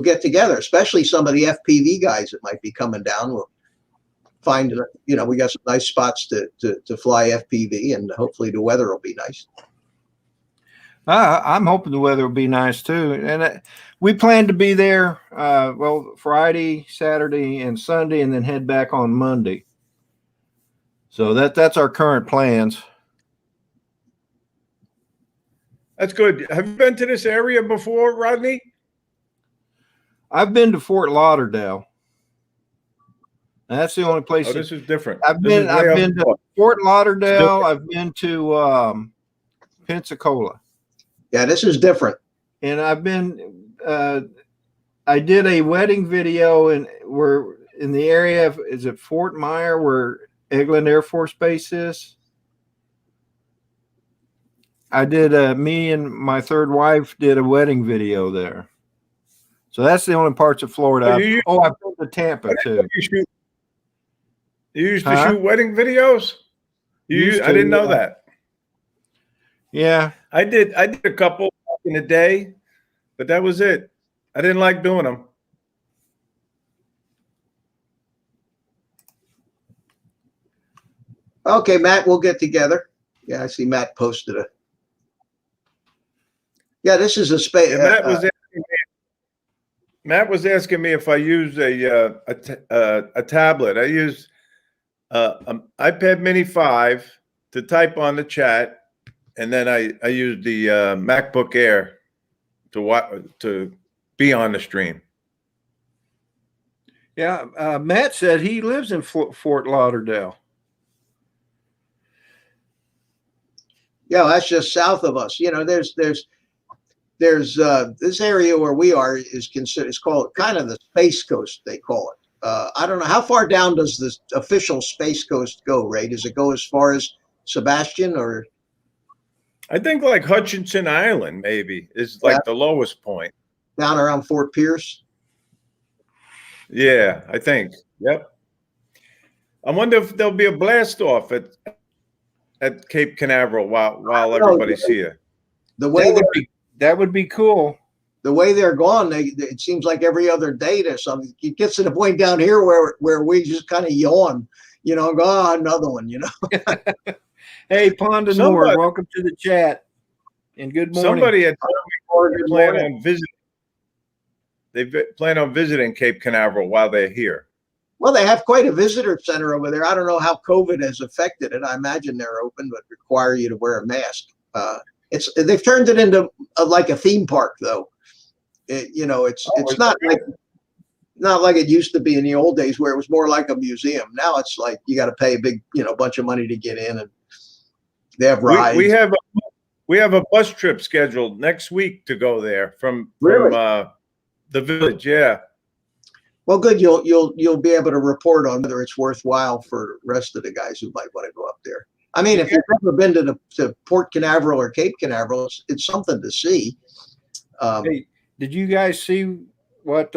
get together. Especially some of the FPV guys that might be coming down. We'll find, you know, we got some nice spots to fly FPV, and hopefully the weather will be nice. I'm hoping the weather will be nice too, and we plan to be there Friday, Saturday, and Sunday, and then head back on Monday. So that's our current plans. That's good. Have you been to this area before, Rodney? I've been to Fort Lauderdale. That's the only place. Oh, this is different. I've This is been. way I've up been to north. Fort Lauderdale. I've been to Pensacola, Yeah, this is different. and I've been. I did a wedding video in the area of, is it Fort Myer, where Eglin Air Force Base is? I did me and my third wife did a wedding video there. So that's the only parts of Florida. Oh, I've been to Tampa too. You used to shoot wedding videos? I didn't know that. Yeah. I did a couple back in the day, but that was it. I didn't like doing them. Okay, Matt, we'll get together. Yeah, I see Matt posted it. Yeah, this is a space. Matt was asking me if I use a tablet. I use iPad Mini 5 to type on the chat, and then I use the MacBook Air to be on the stream. Yeah, Matt said he lives in Fort Lauderdale. Yeah, that's just south of us. You know, there's this area where we are is considered, it's called kind of the Space Coast, they call it. I don't know, how far down does the official Space Coast go, Ray? Does it go as far as Sebastian, or? I think like Hutchinson Island maybe is like the lowest point. Down around Fort Pierce? Yeah, I think. Yep. I wonder if there'll be a blast off at Cape Canaveral while everybody's here. The way that would be cool. The way they're gone, it seems like every other day there's something. It gets to the point down here where we just kind of yawn, you know, go, oh, another one, you know. Hey, Pondinor, welcome to the chat, and good morning. Somebody had told me they plan on visiting. They plan on visiting Cape Canaveral while they're here. Well, they have quite a visitor center over there. I don't know how COVID has affected it. I imagine they're open, but require you to wear a mask. They've turned it into like a theme park, though. It's not like it used to be in the old days where it was more like a museum. Now it's like you got to pay a big, bunch of money to get in, and they have rides. We have a bus trip scheduled next week to go there from the village. Yeah. Well, good. You'll be able to report on whether it's worthwhile for the rest of the guys who might want to go up there. I mean, if you've never been to Port Canaveral or Cape Canaveral, it's something to see. Hey, did you guys see what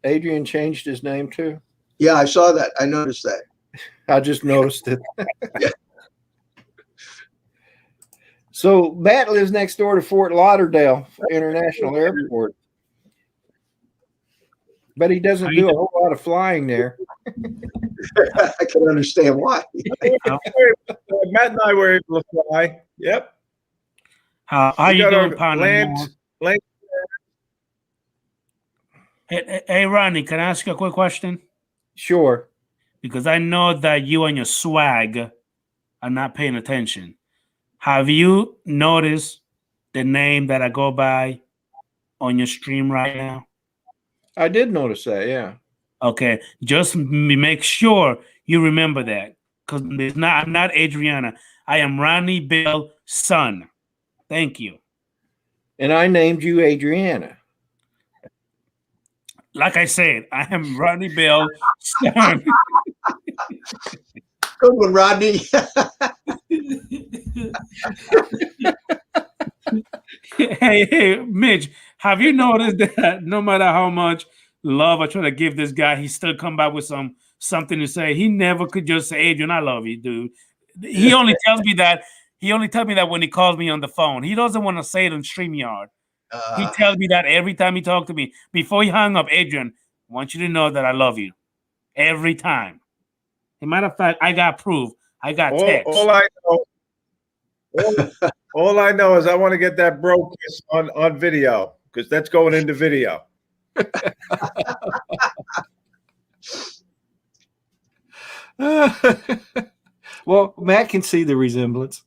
Adrian changed his name to? Yeah, I saw that. I noticed that. I just noticed it. Yeah. So Matt lives next door to Fort Lauderdale International Airport. But he doesn't do a whole lot of flying there. I can understand why. Matt and I were able to fly. Yep. How you doing, Pondinor? Hey, Rodney, can I ask you a quick question? Sure. Because I know that you and your swag are not paying attention. Have you noticed the name that I go by on your stream right now? I did notice that, yeah. Okay, just make sure you remember that, because I'm not Adriana. I am Rodney Bell's son. Thank you. And I named you Adriana. Like I said, I am Rodney Bell's son. Good one, Rodney. Hey, Mitch, have you noticed that no matter how much love I try to give this guy, he still come back with something to say? He never could just say, Adrian, I love you, dude. He only tells me that. He only tells me that when he calls me on the phone. He doesn't want to say it on StreamYard. He tells me that every time he talks to me. Before he hung up, Adrian, I want you to know that I love you. Every time. As a matter of fact, I got proof. I got text. All I know is I want to get that bro kiss on video, because that's going into video. Well, Matt can see the resemblance.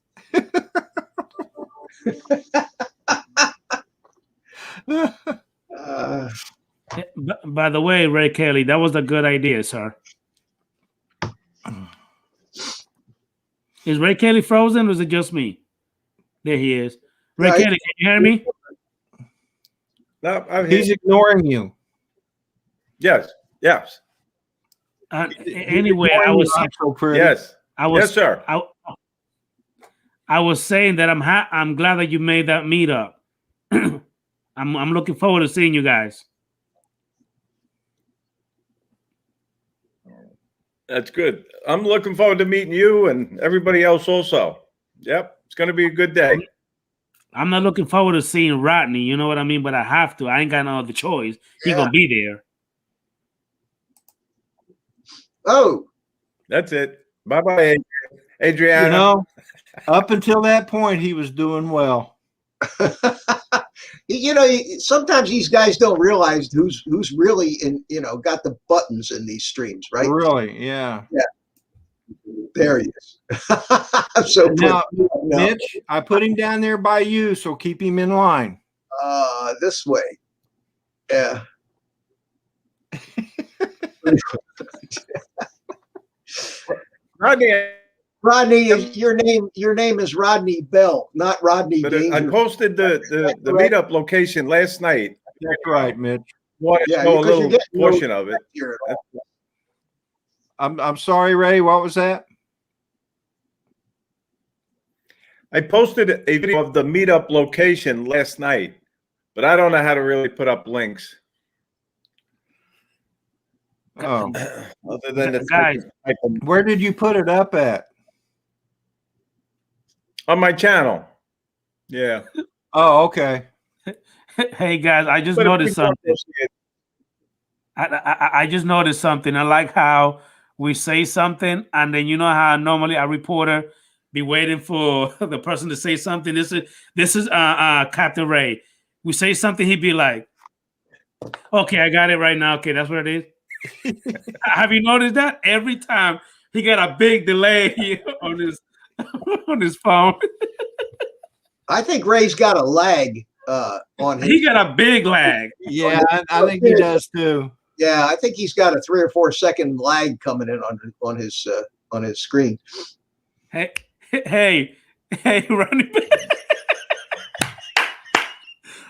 By the way, Ray Kelly, that was a good idea, sir. Is Ray Kelly frozen or is it just me? There he is. Ray Kelly, can you hear me? No, He's ignoring you. Yes. Anyway, I was so pretty. Yes. Yes, sir. I was saying that I'm glad that you made that meetup. I'm looking forward to seeing you guys. That's good. I'm looking forward to meeting you and everybody else also. Yep. It's going to be a good day. I'm not looking forward to seeing Rodney. You know what I mean? But I have to. I ain't got no other choice. He's going to be there. Oh. That's it. Bye-bye, Adriana. You know, up until that point, he was doing well. You know, sometimes these guys don't realize who's really in, got the buttons in these streams, right? Really, yeah. There he is. So now, Mitch, I put him down there by you, so keep him in line. This way. Yeah. Rodney, your name is Rodney Bell, not Rodney Danger. I posted the meetup location last night. That's right, Mitch. Yeah, a little portion of it. I'm sorry, Ray. What was that? I posted a video of the meetup location last night, but I don't know how to really put up links. Oh, other than the guys, where did you put it up at? On my channel. Yeah. Oh, okay. Hey guys, I just noticed something. I just noticed something. I like how we say something, and then you know how normally a reporter be waiting for the person to say something. This is Captain Ray. We say something, he'd be like, "Okay, I got it right now." Okay, that's what it is. Have you noticed that every time he got a big delay on his phone? I think Ray's got a lag on him. He got a big lag. Yeah, I think he does too. Yeah, I think he's got a 3 or 4 second lag coming in on his screen. Hey, Rodney.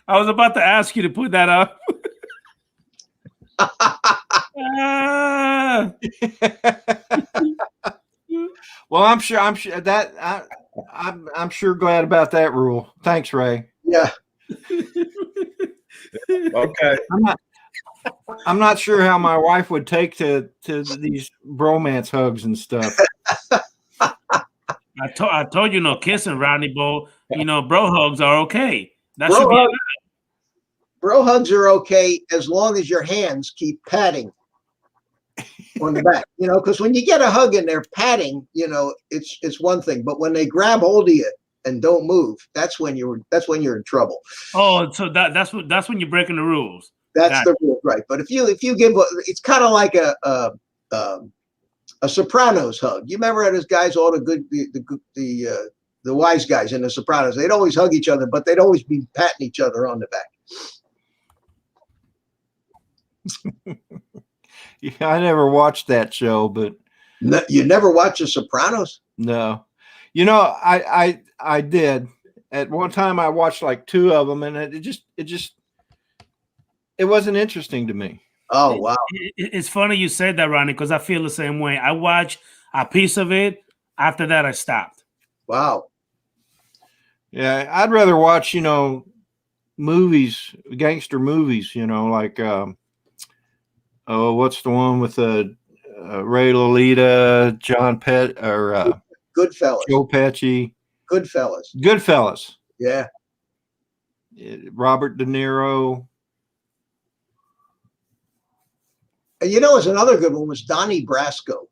I was about to ask you to put that up. Well, I'm sure that I'm sure glad about that rule. Thanks, Ray. Yeah. Okay. I'm not sure how my wife would take to these bromance hugs and stuff. I told you no kissing, Rodney Bowl. Bro hugs are okay. That Bro should be hugs. Bro hugs are okay as long as your hands keep patting on the back. Because when you get a hug and they're patting, it's one thing. But when they grab hold of you and don't move, that's when you're in trouble. Oh, so that's when you're breaking the rules. That's the rule, right? But if you give, it's kind of like a Sopranos hug. You remember those guys, all the wise guys in the Sopranos? They'd always hug each other, but they'd always be patting each other on the back. Yeah, I never watched that show, but no, you never watched The Sopranos? No. I did. At one time I watched like 2 of them, and it wasn't interesting to me. Oh, wow. It's funny you said that, Ronnie, because I feel the same way. I watched a piece of it. After that, I stopped. Wow. Yeah, I'd rather watch, movies, gangster movies, like, what's the one with Ray Lolita, John Pett, or Goodfellas. Joe Pesci. Goodfellas. Yeah. Robert De Niro. And there's another good one was Donnie Brasco.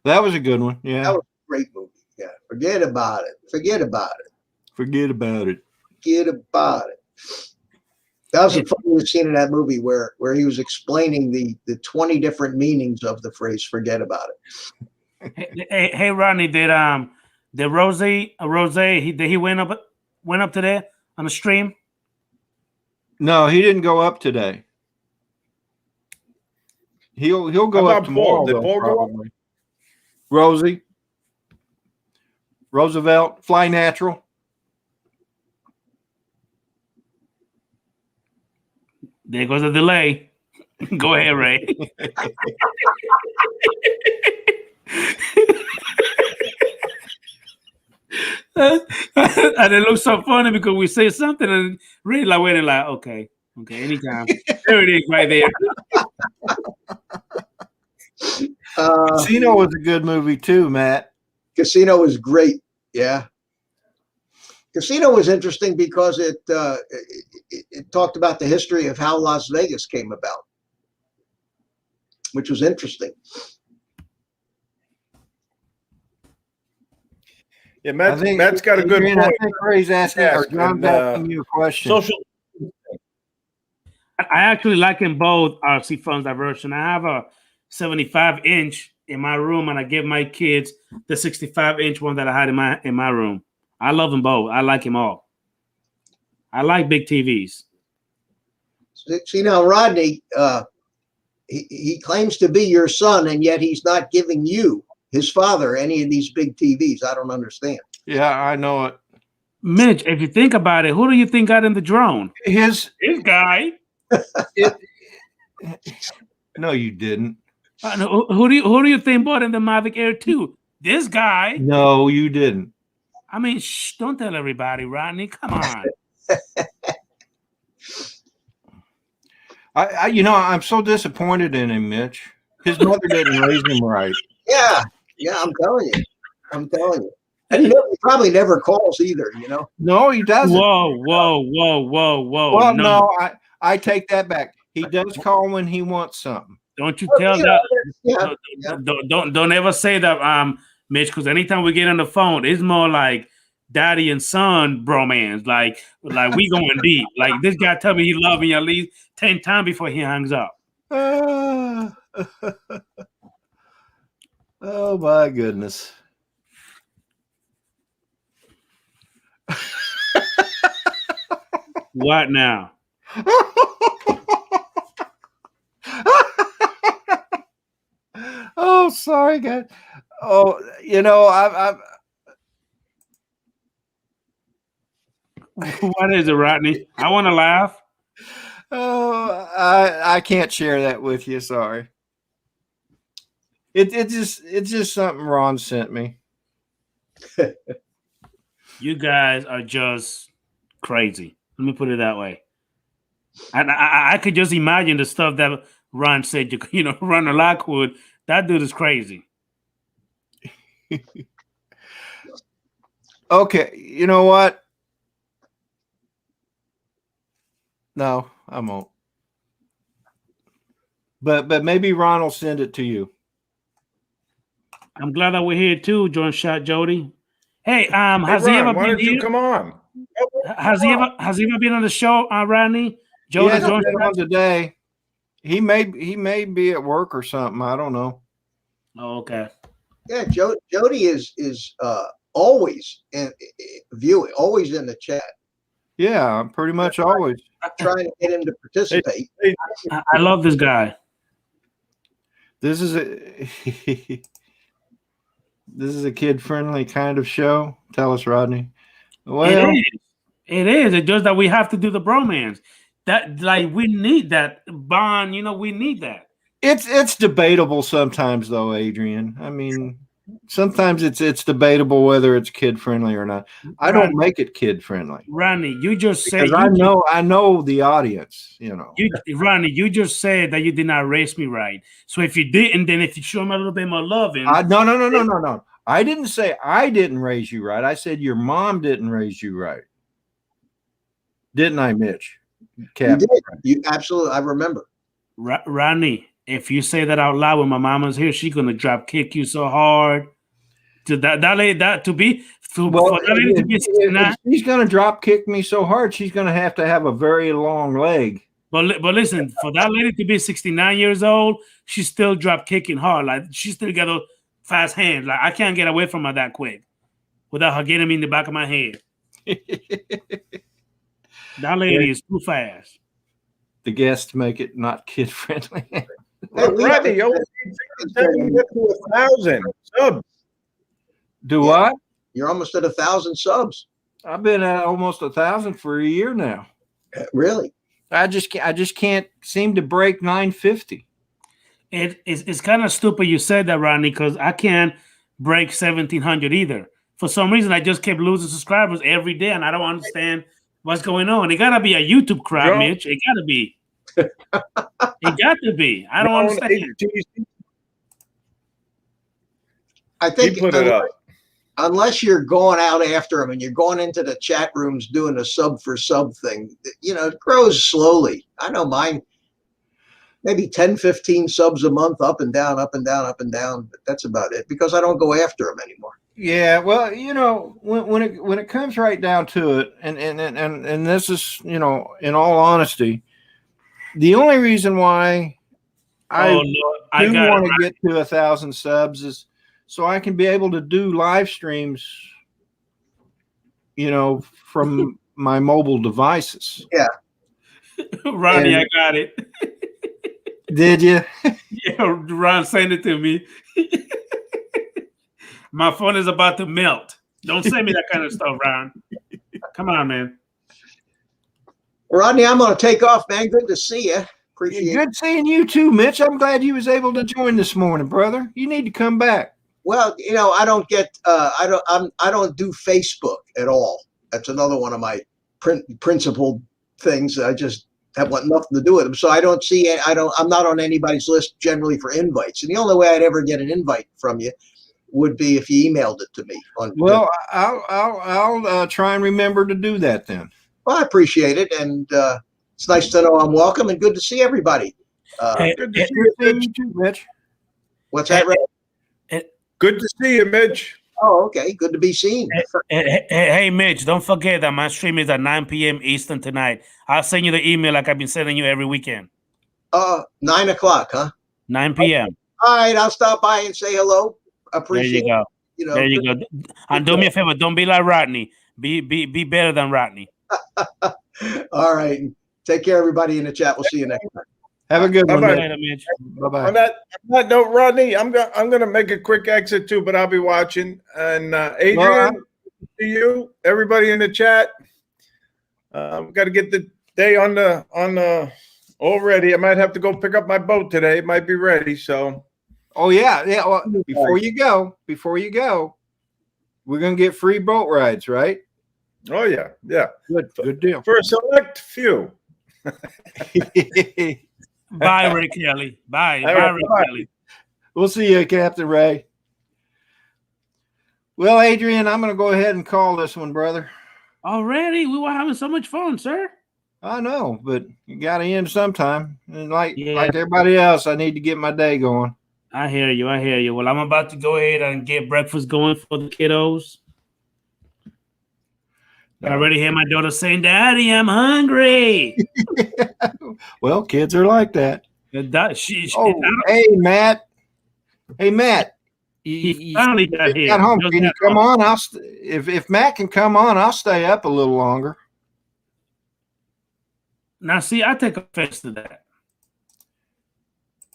That was a good one. Yeah. That was a great movie. Yeah. Forget about it. That was the funniest scene in that movie where he was explaining the 20 different meanings of the phrase "forget about it." Hey Rodney, did Rose did he win went up today on the stream? No, he didn't go up today. He'll go up tomorrow. Did Paul go up? Rosie, Roosevelt, Fly Natural. There goes the delay. Go ahead, Ray. And it looks so funny because we say something and Ray like waiting like, okay, anytime. There it is right there. Casino was a good movie too, Matt. Casino was great. Yeah. Casino was interesting because it talked about the history of how Las Vegas came about, which was interesting. Yeah, Matt's got a good point. I think Ray's asking, or John's asking you a question. Social. I actually like them both RC Funds Diversion. I have a 75-inch in my room, and I give my kids the 65-inch one that I had in my room. I love them both. I like them all. I like big TVs. See now, Rodney, he claims to be your son, and yet he's not giving you, his father, any of these big TVs. I don't understand. Yeah, I know it. Mitch, if you think about it, who do you think got in the drone? His guy. No, you didn't. Who do you think bought in the Mavic Air 2? This guy. No, you didn't. I mean, shh, don't tell everybody, Rodney. Come on. I'm so disappointed in him, Mitch. His mother didn't raise him right. Yeah, I'm telling you. And he probably never calls either, No, he doesn't. Whoa. Well, no, I take that back. He does call when he wants something. Don't you tell that. Yeah. Don't ever say that, Mitch, because anytime we get on the phone, it's more like daddy and son bromance. Like we going deep. Like this guy tell me he love me at least 10 times before he hangs up. Oh my goodness. What now? Oh, sorry, guys. Oh, I've What is it, Rodney? I want to laugh. Oh, I can't share that with you. Sorry. It's just something Ron sent me. You guys are just crazy. Let me put it that way. I could just imagine the stuff that Ron said. Ron Lockwood. That dude is crazy. Okay, you know what? No, I won't. But maybe Ron will send it to you. I'm glad that we're here too, John Shot Jody. Hey, has he ever been here? Come on. Has he ever been on the show, Rodney? Jody, he hasn't been on today. He may be at work or something. I don't know. Oh, okay. Yeah, Jody is always viewing, always in the chat. Yeah, pretty much always. Trying to get him to participate. I love this guy. This is a kid-friendly kind of show. Tell us, Rodney. Well, it is. It's just that we have to do the bromance. That we need that bond. We need that. It's debatable sometimes, though, Adrian. I mean, sometimes it's debatable whether it's kid-friendly or not. I don't make it kid-friendly. Rodney, you just said I know the audience. Rodney, you just said that you did not raise me right. So if you didn't, then if you show me a little bit more loving, no. I didn't say I didn't raise you right. I said your mom didn't raise you right. Didn't I, Mitch? You did. You absolutely. I remember. Rodney, if you say that out loud when my mama's here, she's gonna drop kick you so hard. She's gonna drop kick me so hard. She's gonna have to have a very long leg. But listen, for that lady to be 69 years old, she's still drop kicking hard. Like she still got those fast hands. Like I can't get away from her that quick without her getting me in the back of my head. That lady is too fast. The guests make it not kid friendly. Hey, Rodney, you always get to 1,000 subs. Do what? You're almost at 1,000 subs. I've been at almost 1,000 for a year now. Really? I just can't seem to break 950. It's kind of stupid you said that, Rodney, because I can't break 1,700 either. For some reason, I just kept losing subscribers every day, and I don't understand what's going on. It gotta be a YouTube crowd, Mitch. It gotta be. It got to be. I don't understand. I think he put it up. Unless you're going out after them and you're going into the chat rooms doing a sub for sub thing, it grows slowly. I know mine, maybe 10, 15 subs a month, up and down, up and down, up and down. But that's about it because I don't go after them anymore. Yeah, well, when it comes right down to it, and this is, in all honesty, the only reason why I do want to get to 1,000 subs is so I can be able to do live streams, from my mobile devices. Yeah. Rodney, I got it. Did you? Yeah, Ron sent it to me. My phone is about to melt. Don't send me that kind of stuff, Ron. Come on, man. Rodney, I'm going to take off, man. Good to see you. Appreciate it. Good seeing you too, Mitch. I'm glad you was able to join this morning, brother. You need to come back. Well, I don't get I don't do Facebook at all. That's another one of my principal things. I just have nothing to do with them. So I don't see it. I'm not on anybody's list generally for invites. And the only way I'd ever get an invite from you would be if you emailed it to me. Well, I'll try and remember to do that then. Well, I appreciate it, and it's nice to know I'm welcome, and good to see everybody. Good to see you too, Mitch. What's that, Ray? Good to see you, Mitch. Oh, okay. Good to be seen. Hey, Mitch, don't forget that my stream is at 9 p.m. Eastern tonight. I'll send you the email like I've been sending you every weekend. 9 o'clock, huh? 9 p.m. All right, I'll stop by and say hello. Appreciate it. There you go. And do me a favor, don't be like Rodney. Be better than Rodney. All right. Take care, everybody in the chat. We'll see you next time. Have a good one. Bye-bye. On that note, Rodney, I'm gonna make a quick exit too, but I'll be watching. And Adrian, to you, everybody in the chat. Got to get the day on the all ready. I might have to go pick up my boat today. It might be ready. So. Oh yeah. Well, before you go, we're gonna get free boat rides, right? Oh yeah. Good deal for a select few. Bye, Ray Kelly. Bye, Ray Kelly. We'll see you, Captain Ray. Well, Adrian, I'm going to go ahead and call this one, brother. Already? We were having so much fun, sir. I know, but you got to end sometime. And like everybody else, I need to get my day going. I hear you. Well, I'm about to go ahead and get breakfast going for the kiddos. I already hear my daughter saying, "Daddy, I'm hungry." Well, kids are like that. Hey, Matt. Hey, Matt. He finally got here. Got home. Can you come on? If Matt can come on, I'll stay up a little longer. Now, see, I take offense to that.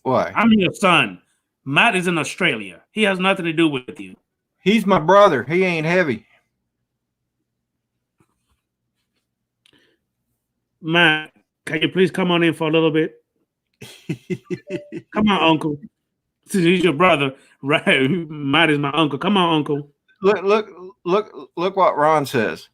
Why? I'm your son. Matt is in Australia. He has nothing to do with you. He's my brother. He ain't heavy. Matt, can you please come on in for a little bit? Come on, Uncle. Since he's your brother, right? Matt is my uncle. Come on, Uncle. Look what Ron says.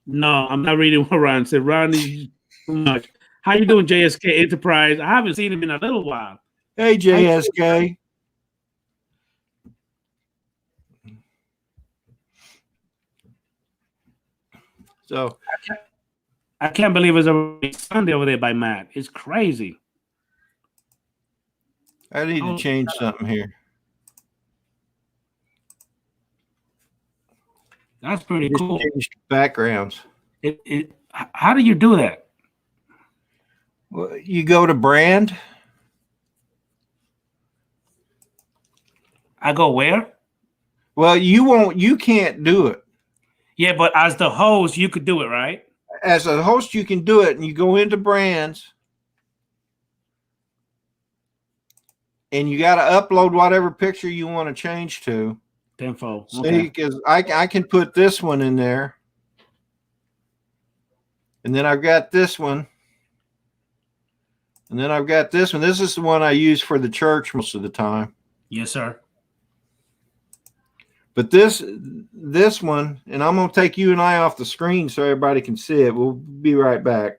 No, I'm not reading what Ron said. Ron is too much. How you doing, JSK Enterprise? I haven't seen him in a little while. Hey, JSK. So I can't believe it's a Sunday over there by Matt. It's crazy. I need to change something here. That's pretty cool. Change backgrounds. How do you do that? Well, you go to brand. I go where? Well, you can't do it. Yeah, but as the host, you could do it, right? As a host, you can do it, and you go into brands, and you got to upload whatever picture you want to change to. Tenfold. See, because I can put this one in there, and then I've got this one, and then I've got this one. This is the one I use for the church most of the time. Yes, sir. But this one, and I'm going to take you and I off the screen so everybody can see it. We'll be right back.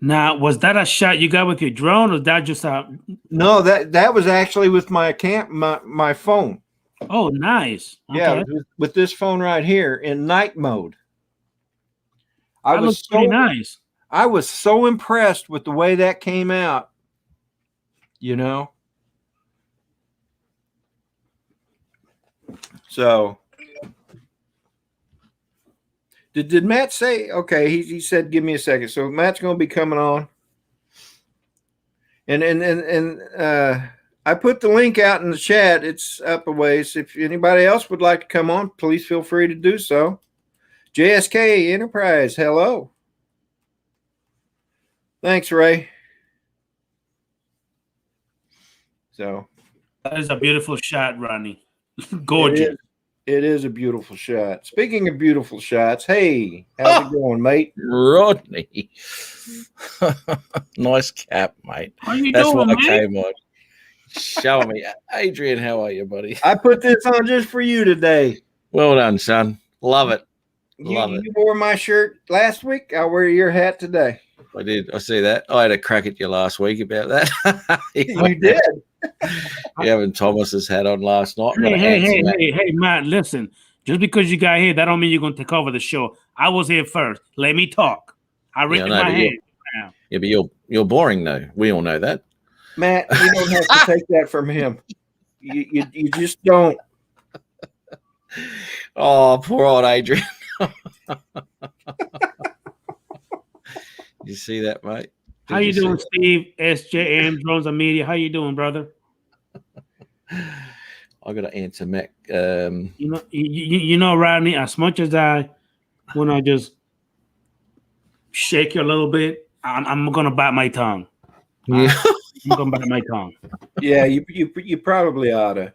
Now, was that a shot you got with your drone, or that just a? No, that was actually with my my phone. Oh, nice. Okay. Yeah, with this phone right here in night mode. That looks pretty nice. I was so impressed with the way that came out. You know. So did Matt say okay? He said give me a second. So Matt's going to be coming on. And I put the link out in the chat. It's up a ways. If anybody else would like to come on, please feel free to do so. JSK Enterprise, hello. Thanks, Ray. So that is a beautiful shot, Rodney. Gorgeous. It is a beautiful shot. Speaking of beautiful shots, hey, how's it going, mate? Rodney. Nice cap, mate. How you That's doing, what mate? I came on. Show me. Adrian, how are you, buddy? I put this on just for you today. Well done, son. Love it. You wore my shirt last week. I'll wear your hat today. I did. I see that. I had a crack at you last week about that. You did. You having Thomas's hat on last night. Hey, Matt, listen. Just because you got here, that don't mean you're going to take over the show. I was here first. Let me talk. I raised my hand. Yeah, but you're boring, though. We all know that. Matt, you don't have to take that from him. You just don't. Oh, poor old Adrian. You see that, mate? How you doing, Steve? SJM Drones and Media. How you doing, brother? I got to answer Mac. You know, Rodney. As much as I want to just shake you a little bit, I'm gonna bite my tongue. Yeah. I'm gonna bite my tongue. Yeah, you probably ought to.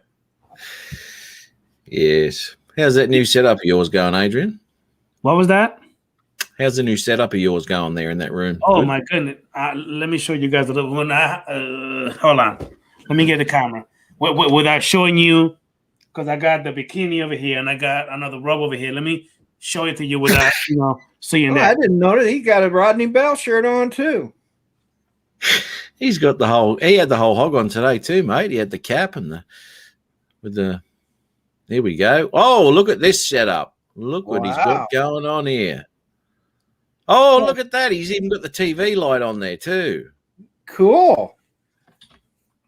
Yes. How's that new setup of yours going, Adrian? What was that? How's the new setup of yours going there in that room? Oh, my goodness. Let me show you guys a little one. Hold on. Let me get the camera. Without showing you, because I got the bikini over here and I got another rub over here. Let me show it to you without seeing that. I didn't notice. He got a Rodney Bell shirt on, too. He had the whole hog on today, too, mate. He had the cap and there we go. Oh, look at this setup. Look what he's got going on here. Oh, look at that. He's even got the TV light on there too. Cool.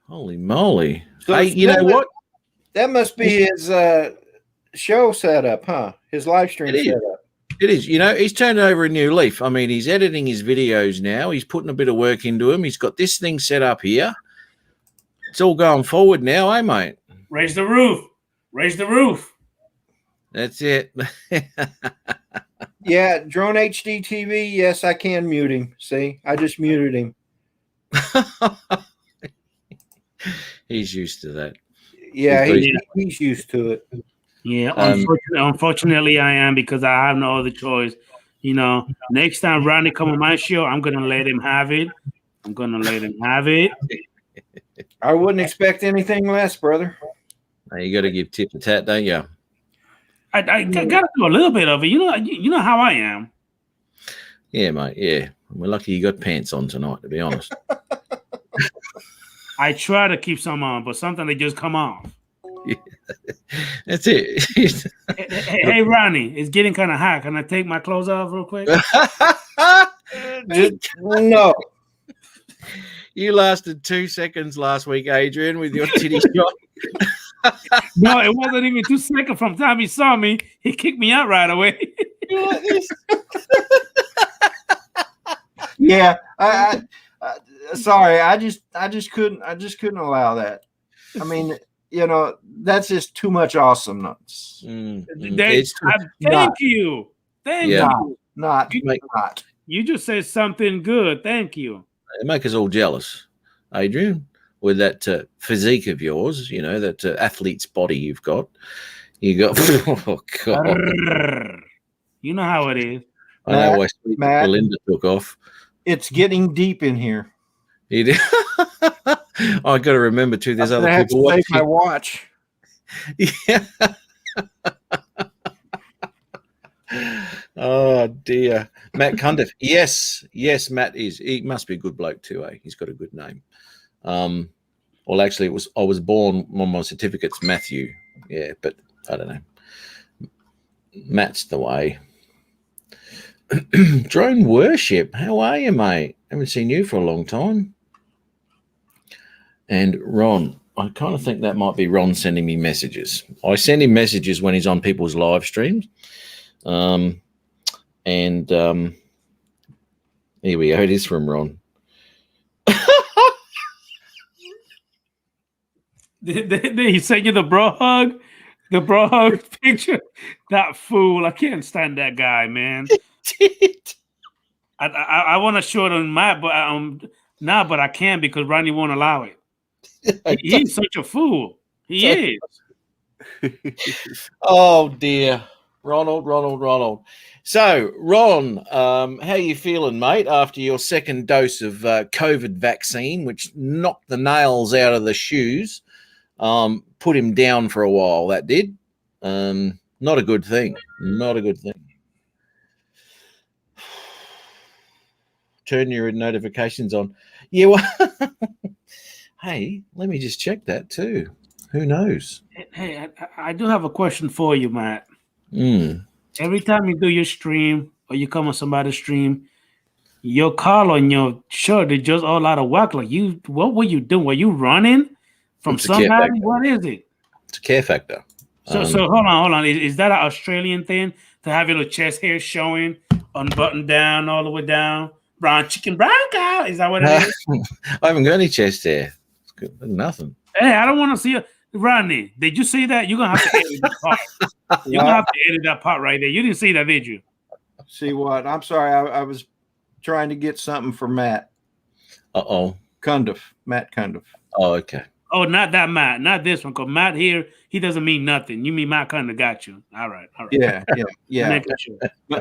Holy moly. So hey, you know what? That must be his show setup, huh? His live stream setup. It is. You know, he's turned over a new leaf. I mean, he's editing his videos now. He's putting a bit of work into him. He's got this thing set up here. It's all going forward now, eh, mate? Raise the roof. Raise the roof. That's it. Yeah, Drone HD TV. Yes, I can mute him. See, I just muted him. He's used to that. Yeah, he's used to it. Yeah, unfortunately, I am, because I have no other choice. You know, next time Rodney come on my show, I'm gonna let him have it. I wouldn't expect anything less, brother. You got to give tip for tat, don't you? I got to do a little bit of it. You know how I am. Yeah, mate. Yeah, we're lucky you got pants on tonight, to be honest. I try to keep some on, but sometimes they just come off. Yeah. That's it. Hey, Ronnie, it's getting kind of hot. Can I take my clothes off real quick? No. You lasted 2 seconds last week, Adrian, with your titty shot. No, it wasn't even 2 seconds from the time he saw me. He kicked me out right away. You like this? Yeah, I sorry, I just couldn't allow that. I mean, that's just too much awesomeness. Thank you. Thank you. Not. You just said something good. Thank you. They make us all jealous, Adrian, with that physique of yours. That athlete's body you've got. You got. Oh God. You know how it is. I know why Belinda took off. It's getting deep in here. You did. I got to remember too. There's other people watching. My watch. Yeah. Oh dear, Matt Cundiff. Yes, Matt is. He must be a good bloke too. He's got a good name. Well, actually, I was born on my certificate's Matthew. Yeah, but I don't know. Matt's the way. Drone Worship, how are you, mate? Haven't seen you for a long time. And Ron, I kind of think that might be Ron sending me messages. I send him messages when he's on people's live streams. Here we go. It is from Ron. Did he send you the bro hug? The bro hug picture? That fool. I can't stand that guy, man. I want to show it on Matt, but but I can't because Rodney won't allow it. He's such a fool. He is. Oh dear. Ronald. So, Ron, how you feeling, mate, after your second dose of COVID vaccine, which knocked the nails out of the shoes, put him down for a while, that did. Not a good thing. Turn your notifications on. Yeah, well, hey, let me just check that too. Who knows? Hey, I do have a question for you, Matt. Mm. Every time you do your stream or you come on somebody's stream, your collar on your shirt is just all out of whack. Like what were you doing? Were you running from somebody? What is it? It's a care factor. So hold on. Is that an Australian thing to have your chest hair showing, unbuttoned down all the way down? Brown chicken, brown cow. Is that what it is? I haven't got any chest hair. It's good. Nothing. Hey, I don't want to see it. Rodney, did you see that? You're going to have to edit that part. You're going to have to edit that part right there. You didn't see that, did you? See what? I'm sorry. I was trying to get something for Matt. Uh-oh. Matt Cundiff. Oh, okay. Oh, not that Matt. Not this one. Because Matt here, he doesn't mean nothing. You mean Matt Cundiff got you. All right. Yeah.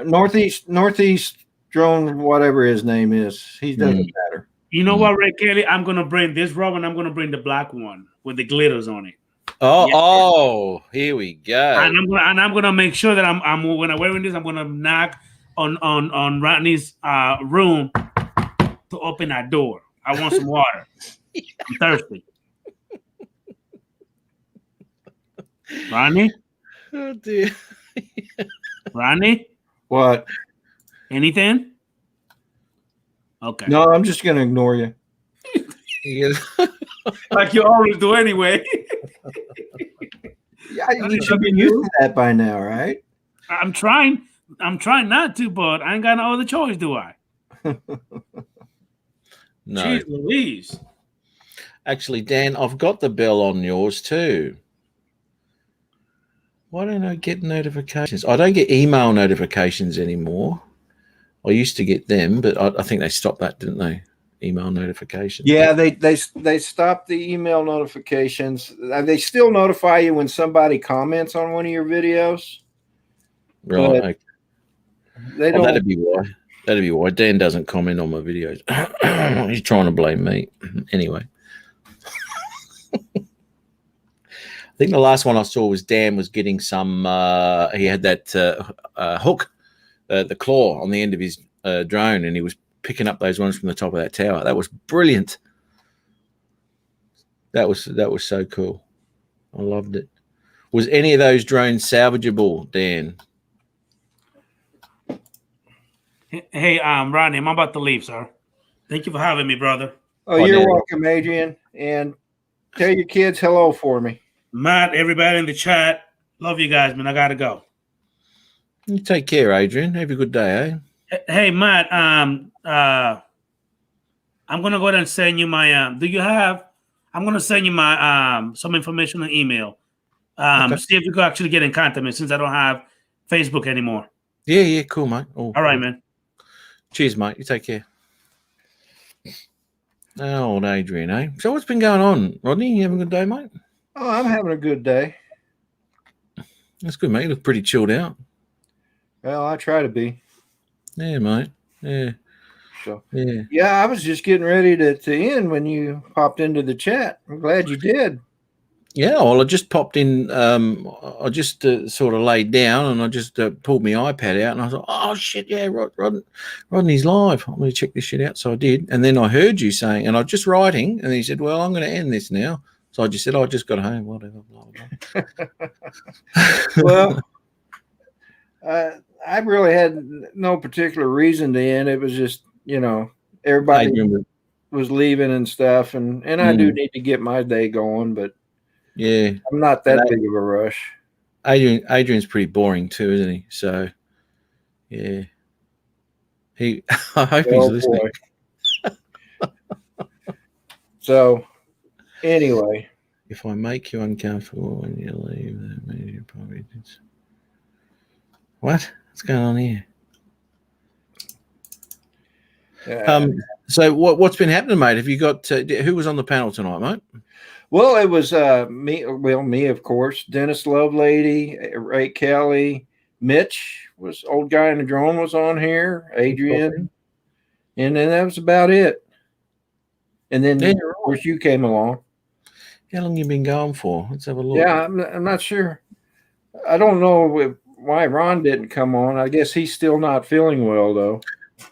Northeast drone, whatever his name is. He doesn't matter. You know what, Ray Kelly? I'm going to bring this rubber and I'm going to bring the black one with the glitters on it. Oh, here we go. And I'm gonna make sure that I'm when I'm wearing this, I'm gonna knock on Rodney's room to open that door. I want some water. I'm thirsty. Rodney? Oh dear. Rodney? What? Anything? Okay. No, I'm just gonna ignore you. Like you always do anyway. Yeah, you should be used to that by now, right? I'm trying not to, but I ain't got no other choice, do I? No. Jeez Louise. Actually, Dan, I've got the bell on yours too. Why don't I get notifications? I don't get email notifications anymore. I used to get them, but I think they stopped that, didn't they? Email notifications. Yeah, they stopped the email notifications. They still notify you when somebody comments on one of your videos. Right. Okay. They don't. That'd be why Dan doesn't comment on my videos. He's trying to blame me. Anyway. I think the last one I saw was Dan was getting some. He had that hook, the claw on the end of his drone, and he was picking up those ones from the top of that tower. That was brilliant. That was so cool. I loved it. Was any of those drones salvageable, Dan? Hey, Rodney, I'm about to leave, sir. Thank you for having me, brother. Oh, you're welcome, Adrian. And tell your kids hello for me. Matt, everybody in the chat, love you guys, man. I gotta go. You take care, Adrian. Have a good day, eh? Hey, Matt. I'm gonna go ahead and send you my. I'm gonna send you my some information on email. Okay. See if you can actually get in contact with me since I don't have Facebook anymore. Yeah, cool, mate. All right, man. Cheers, mate. You take care. Old Adrian, eh? So what's been going on, Rodney? You having a good day, mate? Oh, I'm having a good day. That's good, mate. You look pretty chilled out. Well, I try to be. Yeah, mate. Yeah. So yeah, I was just getting ready to end when you popped into the chat. I'm glad you did. Yeah, well, I just popped in. I just sort of laid down and I just pulled my iPad out and I thought, oh, shit, yeah, Rodney's live. I'm going to check this shit out. So I did. And then I heard you saying, and I was just writing, and he said, well, I'm going to end this now. So I just said, I just got home, whatever, blah, blah. Well, I really had no particular reason to end. It was just, everybody was leaving and stuff. And I do need to get my day going, but yeah, I'm not that big of a rush. Adrian's pretty boring too, isn't he? So, yeah. I hope he's listening. So, anyway. If I make you uncomfortable when you leave, that means you probably did. What? What's going on here? So what's been happening, mate? Have you got who was on the panel tonight, mate? Well, it was me. Well, me, of course. Dennis Lovelady, Ray Kelly, Mitch was old guy in the drone was on here. Adrian, and then that was about it. And then of course you came along. How long you been going for? Let's have a look. Yeah, I'm not sure. I don't know why Ron didn't come on. I guess he's still not feeling well, though.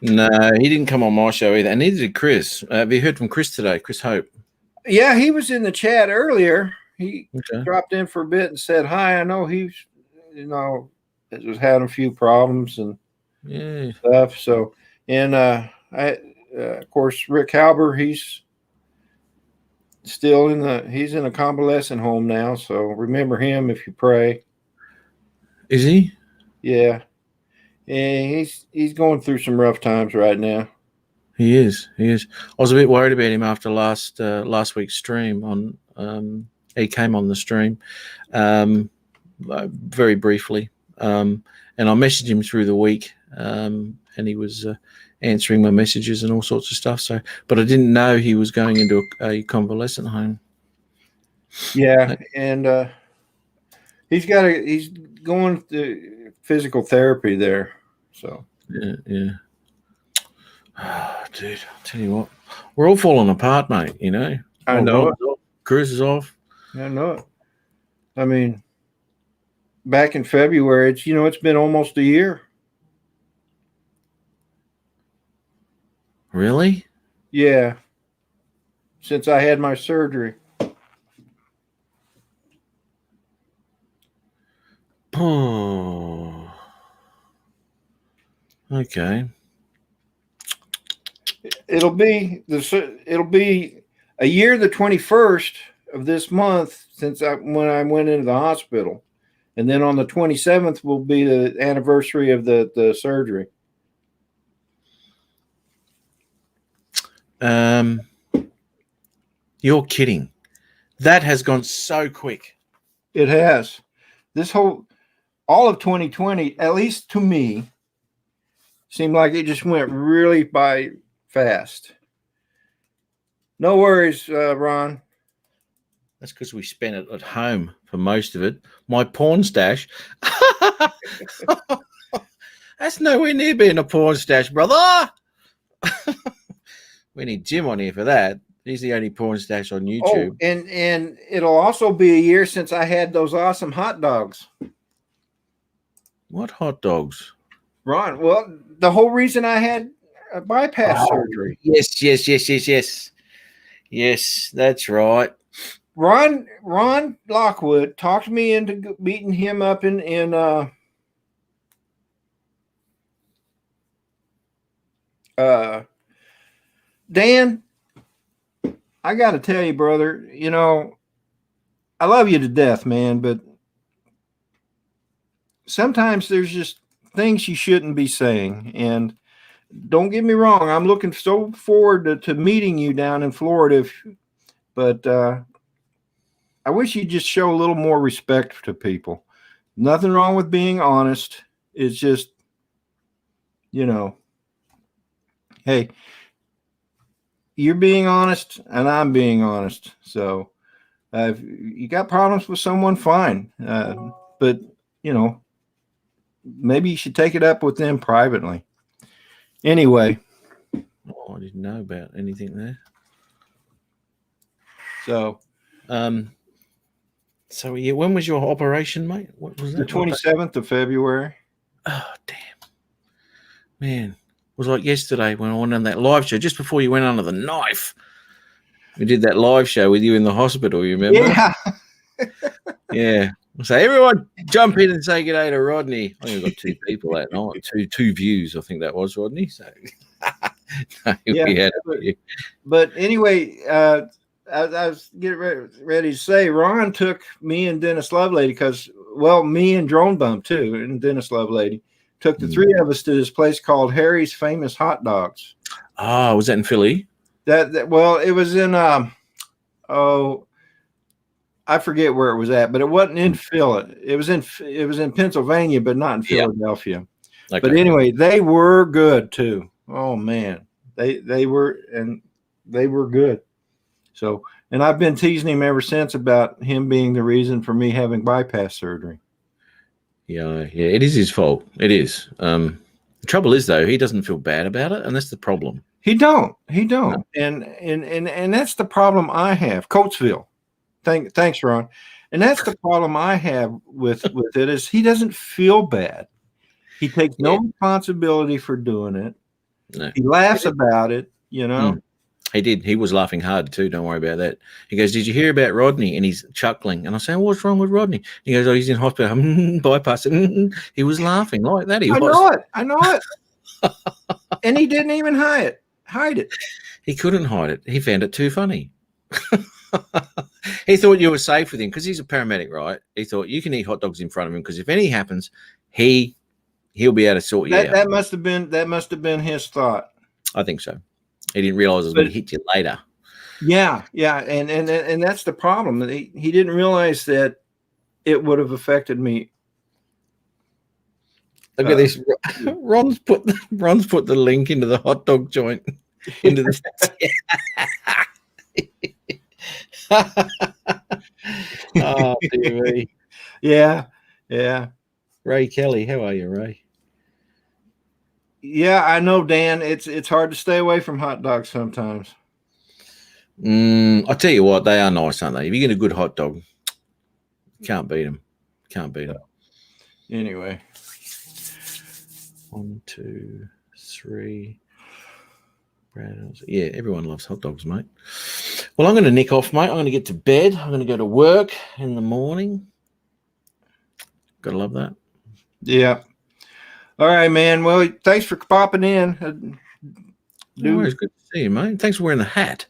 No, he didn't come on my show either, and neither did Chris. Have you heard from Chris today? Chris Hope. Yeah, he was in the chat earlier. He dropped in for a bit and said hi. I know he's, was having a few problems and stuff. So, and of course, Rick Halber, he's still he's in a convalescent home now. So remember him if you pray. Is he? Yeah. Yeah, he's going through some rough times right now. He is. I was a bit worried about him after last week's stream. He came on the stream very briefly, and I messaged him through the week, and he was answering my messages and all sorts of stuff. So, but I didn't know he was going into a convalescent home. Yeah, and he's going to physical therapy there. So yeah. Oh, dude, I'll tell you what, we're all falling apart, mate. I know it. Cruise is off. I know it. I mean, back in February, it's been almost a year. Really? Yeah. Since I had my surgery. Oh. Okay. It'll be a year, the 21st of this month when I went into the hospital, and then on the 27th will be the anniversary of the surgery. You're kidding. That has gone so quick. It has. All of 2020, at least to me, seemed like it just went really by fast. No worries, Ron. That's because we spent it at home for most of it. My porn stash. That's nowhere near being a porn stash, brother. We need Jim on here for that. He's the only porn stash on YouTube. Oh, and it'll also be a year since I had those awesome hot dogs. What hot dogs? Ron, well, the whole reason I had a bypass surgery. Yes. Yes, that's right. Ron Lockwood talked me into meeting him up in Dan, I got to tell you, brother, I love you to death, man, but sometimes there's just things you shouldn't be saying. And don't get me wrong, I'm looking so forward to meeting you down in Florida. But I wish you'd just show a little more respect to people. Nothing wrong with being honest. It's just, hey, you're being honest and I'm being honest. So if you got problems with someone, fine. But, maybe you should take it up with them privately. Anyway. Oh, I didn't know about anything there. So, yeah, when was your operation, mate? What was that? The 27th of February. Oh, damn. Man, it was like yesterday when I went on that live show, just before you went under the knife. We did that live show with you in the hospital, you remember? Yeah. Yeah. So everyone jump in and say good day to Rodney. I think we got 2 people that night, two views, I think that was, Rodney. So yeah. But anyway, I was getting ready to say, Ron took me and Dennis Lovelady because, me and Drone Bump too, and Dennis Lovelady took the 3 of us to this place called Harry's Famous Hot Dogs. Oh, was that in Philly? It was in I forget where it was at, but it wasn't in Philly. It was in Pennsylvania, but not in Philadelphia. Okay. But anyway, they were good too. Oh man, they were good. So, and I've been teasing him ever since about him being the reason for me having bypass surgery. Yeah, it is his fault. It is. The trouble is though, he doesn't feel bad about it, and that's the problem. He don't. No. And that's the problem I have. Coatesville. Thanks, Ron. And that's the problem I have with it is he doesn't feel bad. He takes no responsibility for doing it. No. He laughs about it, He did. He was laughing hard too. Don't worry about that. He goes, "Did you hear about Rodney?" And he's chuckling. And I say, "What's wrong with Rodney?" He goes, "Oh, he's in hospital." Bypass. He was laughing like that. I know it. And he didn't even hide it. He couldn't hide it. He found it too funny. He thought you were safe with him because he's a paramedic, right? He thought you can eat hot dogs in front of him because if anything happens, he'll be able to sort you out. That must have been his thought. I think so. He didn't realize it was going to hit you later. Yeah, and that's the problem. He didn't realize that it would have affected me. Look at this. Ron's put the link into the hot dog joint into the. Oh, dear me. Yeah. Ray Kelly, how are you, Ray? Yeah, I know, Dan. It's hard to stay away from hot dogs sometimes. I tell you what, they are nice, aren't they? If you get a good hot dog, can't beat them. Anyway, 1, 2, 3. Yeah, everyone loves hot dogs, mate. Well, I'm going to nick off, mate. I'm going to get to bed. I'm going to go to work in the morning. Gotta love that. Yeah. All right, man. Well, thanks for popping in. It's good to see you, mate. Thanks for wearing the hat.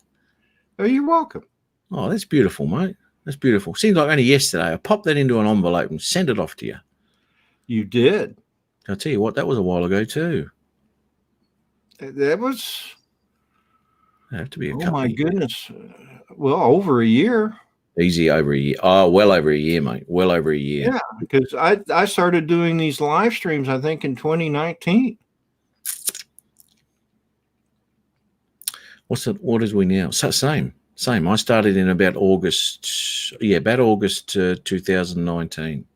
Oh, you're welcome. Oh, that's beautiful, mate. That's beautiful. Seems like only yesterday I popped that into an envelope and sent it off to you. You did? I'll tell you what, that was a while ago too. That was... It'd have to be a couple. Oh, my goodness. Well, over a year. Easy over a year. Oh, well over a year, mate. Well over a year. Yeah, because I started doing these live streams, I think, in 2019. What is we now? Same. I started in about August 2019.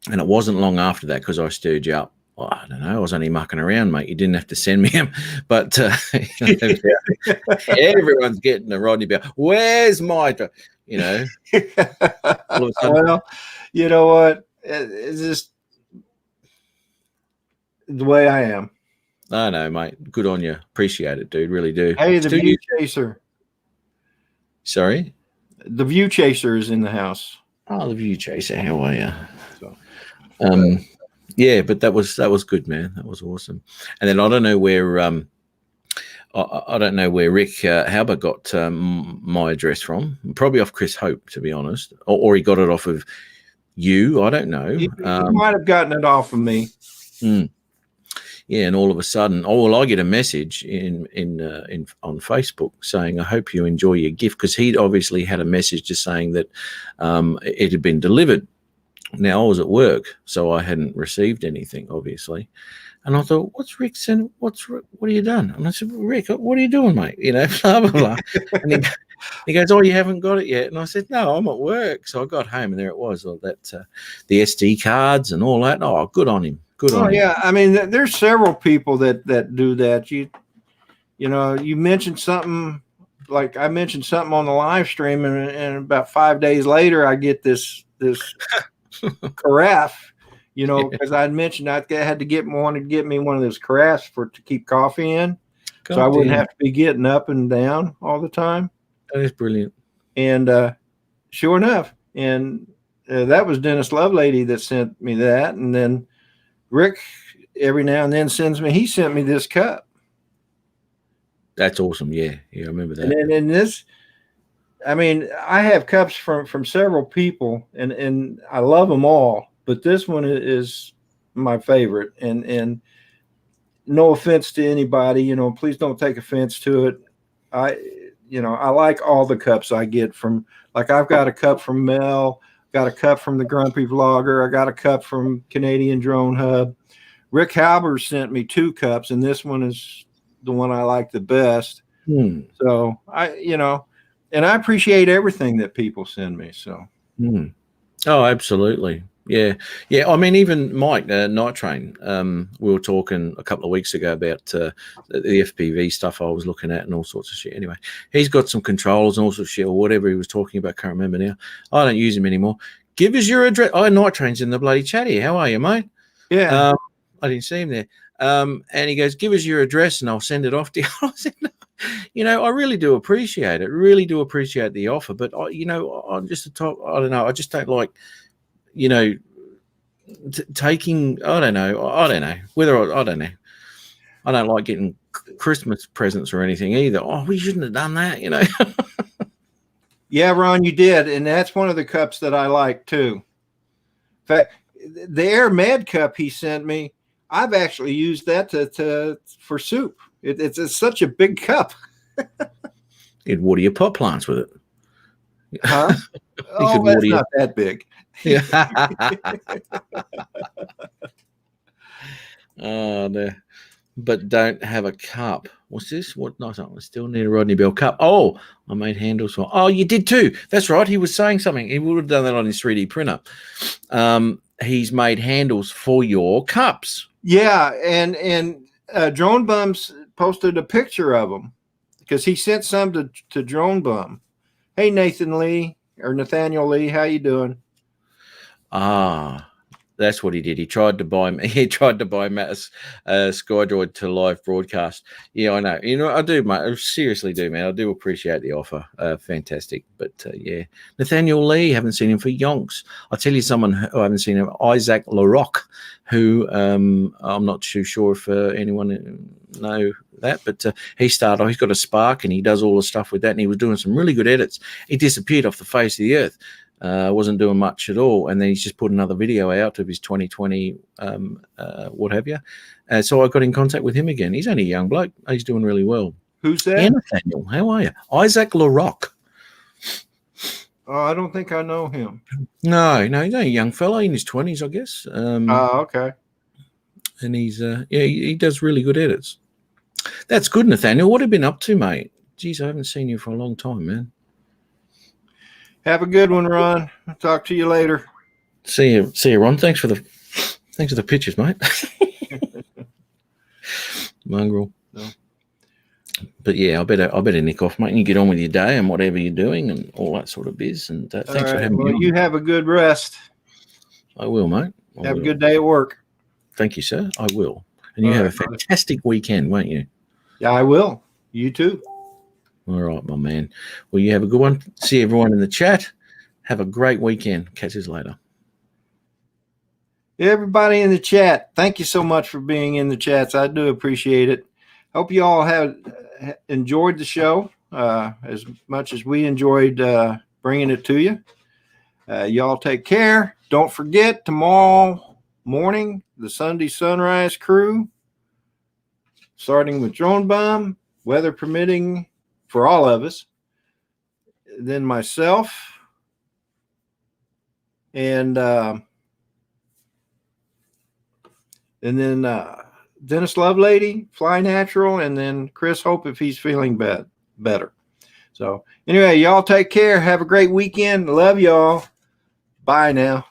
And it wasn't long after that because I stirred you up. Well, I don't know. I was only mucking around, mate. You didn't have to send me them. But everyone's getting a Rodney Bell. Where's my, Well, you know what? It's just the way I am. I know, mate. Good on you. Appreciate it, dude. Really do. Hey, the View Chaser. Sorry? The View Chaser is in the house. Oh, the View Chaser. How are you? Yeah, but that was good, man. That was awesome. And then I don't know where Rick Halber got my address from. Probably off Chris Hope, to be honest, or he got it off of you. I don't know. You might have gotten it off of me. Yeah, and all of a sudden, I get a message in on Facebook saying, "I hope you enjoy your gift," because he'd obviously had a message just saying that it had been delivered. Now I was at work, so I hadn't received anything, obviously. And I thought, "What's Rick saying? What have you done?" And I said, "Rick, what are you doing, mate? You know, blah blah blah." And he goes, "Oh, you haven't got it yet?" And I said, "No, I'm at work." So I got home, and there it was, all that the SD cards and all that. Oh, good on him. Good on him. Yeah, I mean, there's several people that do that. You know, you mentioned something, like I mentioned something on the live stream, and about 5 days later, I get this carafe. You know, because I'd mentioned I had to wanted to get me one of those carafes to keep coffee in, so I wouldn't have to be getting up and down all the time. That is brilliant. And sure enough, and that was Dennis Lovelady that sent me that, and then Rick every now and then he sent me this cup. That's awesome. Yeah, I remember that. And this, I mean, I have cups from several people, and I love them all. But this one is my favorite, and no offense to anybody, you know, please don't take offense to it. I like all the cups I get from, like I've got a cup from Mel, got a cup from the Grumpy Vlogger, I got a cup from Canadian Drone Hub. Rick Halber sent me 2 cups, and this one is the one I like the best. So and I appreciate everything that people send me. So. Oh, absolutely. Yeah. I mean, even Mike Night Train, we were talking a couple of weeks ago about the FPV stuff I was looking at and all sorts of shit. Anyway, he's got some controllers and all sorts of shit or whatever he was talking about. Can't remember now. I don't use him anymore. Give us your address. Oh, Night Train's in the bloody chat here. How are you, mate? Yeah. I didn't see him there. And he goes, "Give us your address and I'll send it off to you." I said, "No. You know, I really do appreciate it. Really do appreciate the offer. But, I'm just I don't know. I just don't like, taking, I don't know. I don't know. I don't like getting Christmas presents or anything either. Oh, we shouldn't have done that, you know. Yeah, Ron, you did. And that's one of the cups that I like too. In fact, the Air Med cup he sent me, I've actually used that for soup. It's such a big cup. You'd water your pot plants with it. Huh? Oh, that's not that big. Yeah. But don't have a cup. What's this? What? No, I still need a Rodney Bell cup. Oh, I made handles for. Oh, you did too. That's right. He was saying something. He would have done that on his 3D printer. He's made handles for your cups. Yeah, and Drone Bums posted a picture of them because he sent some to Drone Bum. Hey, Nathaniel Lee, how you doing? That's what he did. He tried to buy Matt SkyDroid to live broadcast. Yeah, I know. You know, I do, mate. I seriously do, man. I do appreciate the offer. Fantastic. But yeah, Nathaniel Lee, haven't seen him for yonks. I'll tell you someone who I haven't seen him, Isaac LaRock, who I'm not too sure if anyone know that, but he's got a Spark and he does all the stuff with that, and he was doing some really good edits. He disappeared off the face of the earth. Wasn't doing much at all, and then he's just put another video out of his 2020 what have you, so I got in contact with him again. He's only a young bloke. He's doing really well. Who's that? Yeah, Nathaniel, how are you? Isaac LaRock. Oh, I don't think I know him. No, he's only a young fella in his 20s, I guess. Okay. And he's he does really good edits. That's good, Nathaniel. What have you been up to, mate? Geez, I haven't seen you for a long time, man. Have a good one, Ron. I'll talk to you later. See you, Ron. Thanks for the pictures, mate. Mongrel. No. But yeah, I better nick off, mate. And you get on with your day and whatever you're doing and all that sort of biz. And thanks for having me. You have a good rest. I will, mate. Have a good day at work. Thank you, sir. I will. And you have a fantastic weekend, won't you? Yeah, I will. You too. All right, my man. Well, you have a good one. See everyone in the chat. Have a great weekend. Catch us later. Everybody in the chat, thank you so much for being in the chats. I do appreciate it. Hope you all have enjoyed the show as much as we enjoyed bringing it to you. Y'all take care. don't forget, tomorrow morning, the Sunday Sunrise crew, starting with Drone Bum, weather permitting for all of us. Then myself and then Dennis Lovelady, Fly Natural, and then Chris Hope if he's feeling better. So anyway, y'all take care. Have a great weekend. Love y'all. Bye now.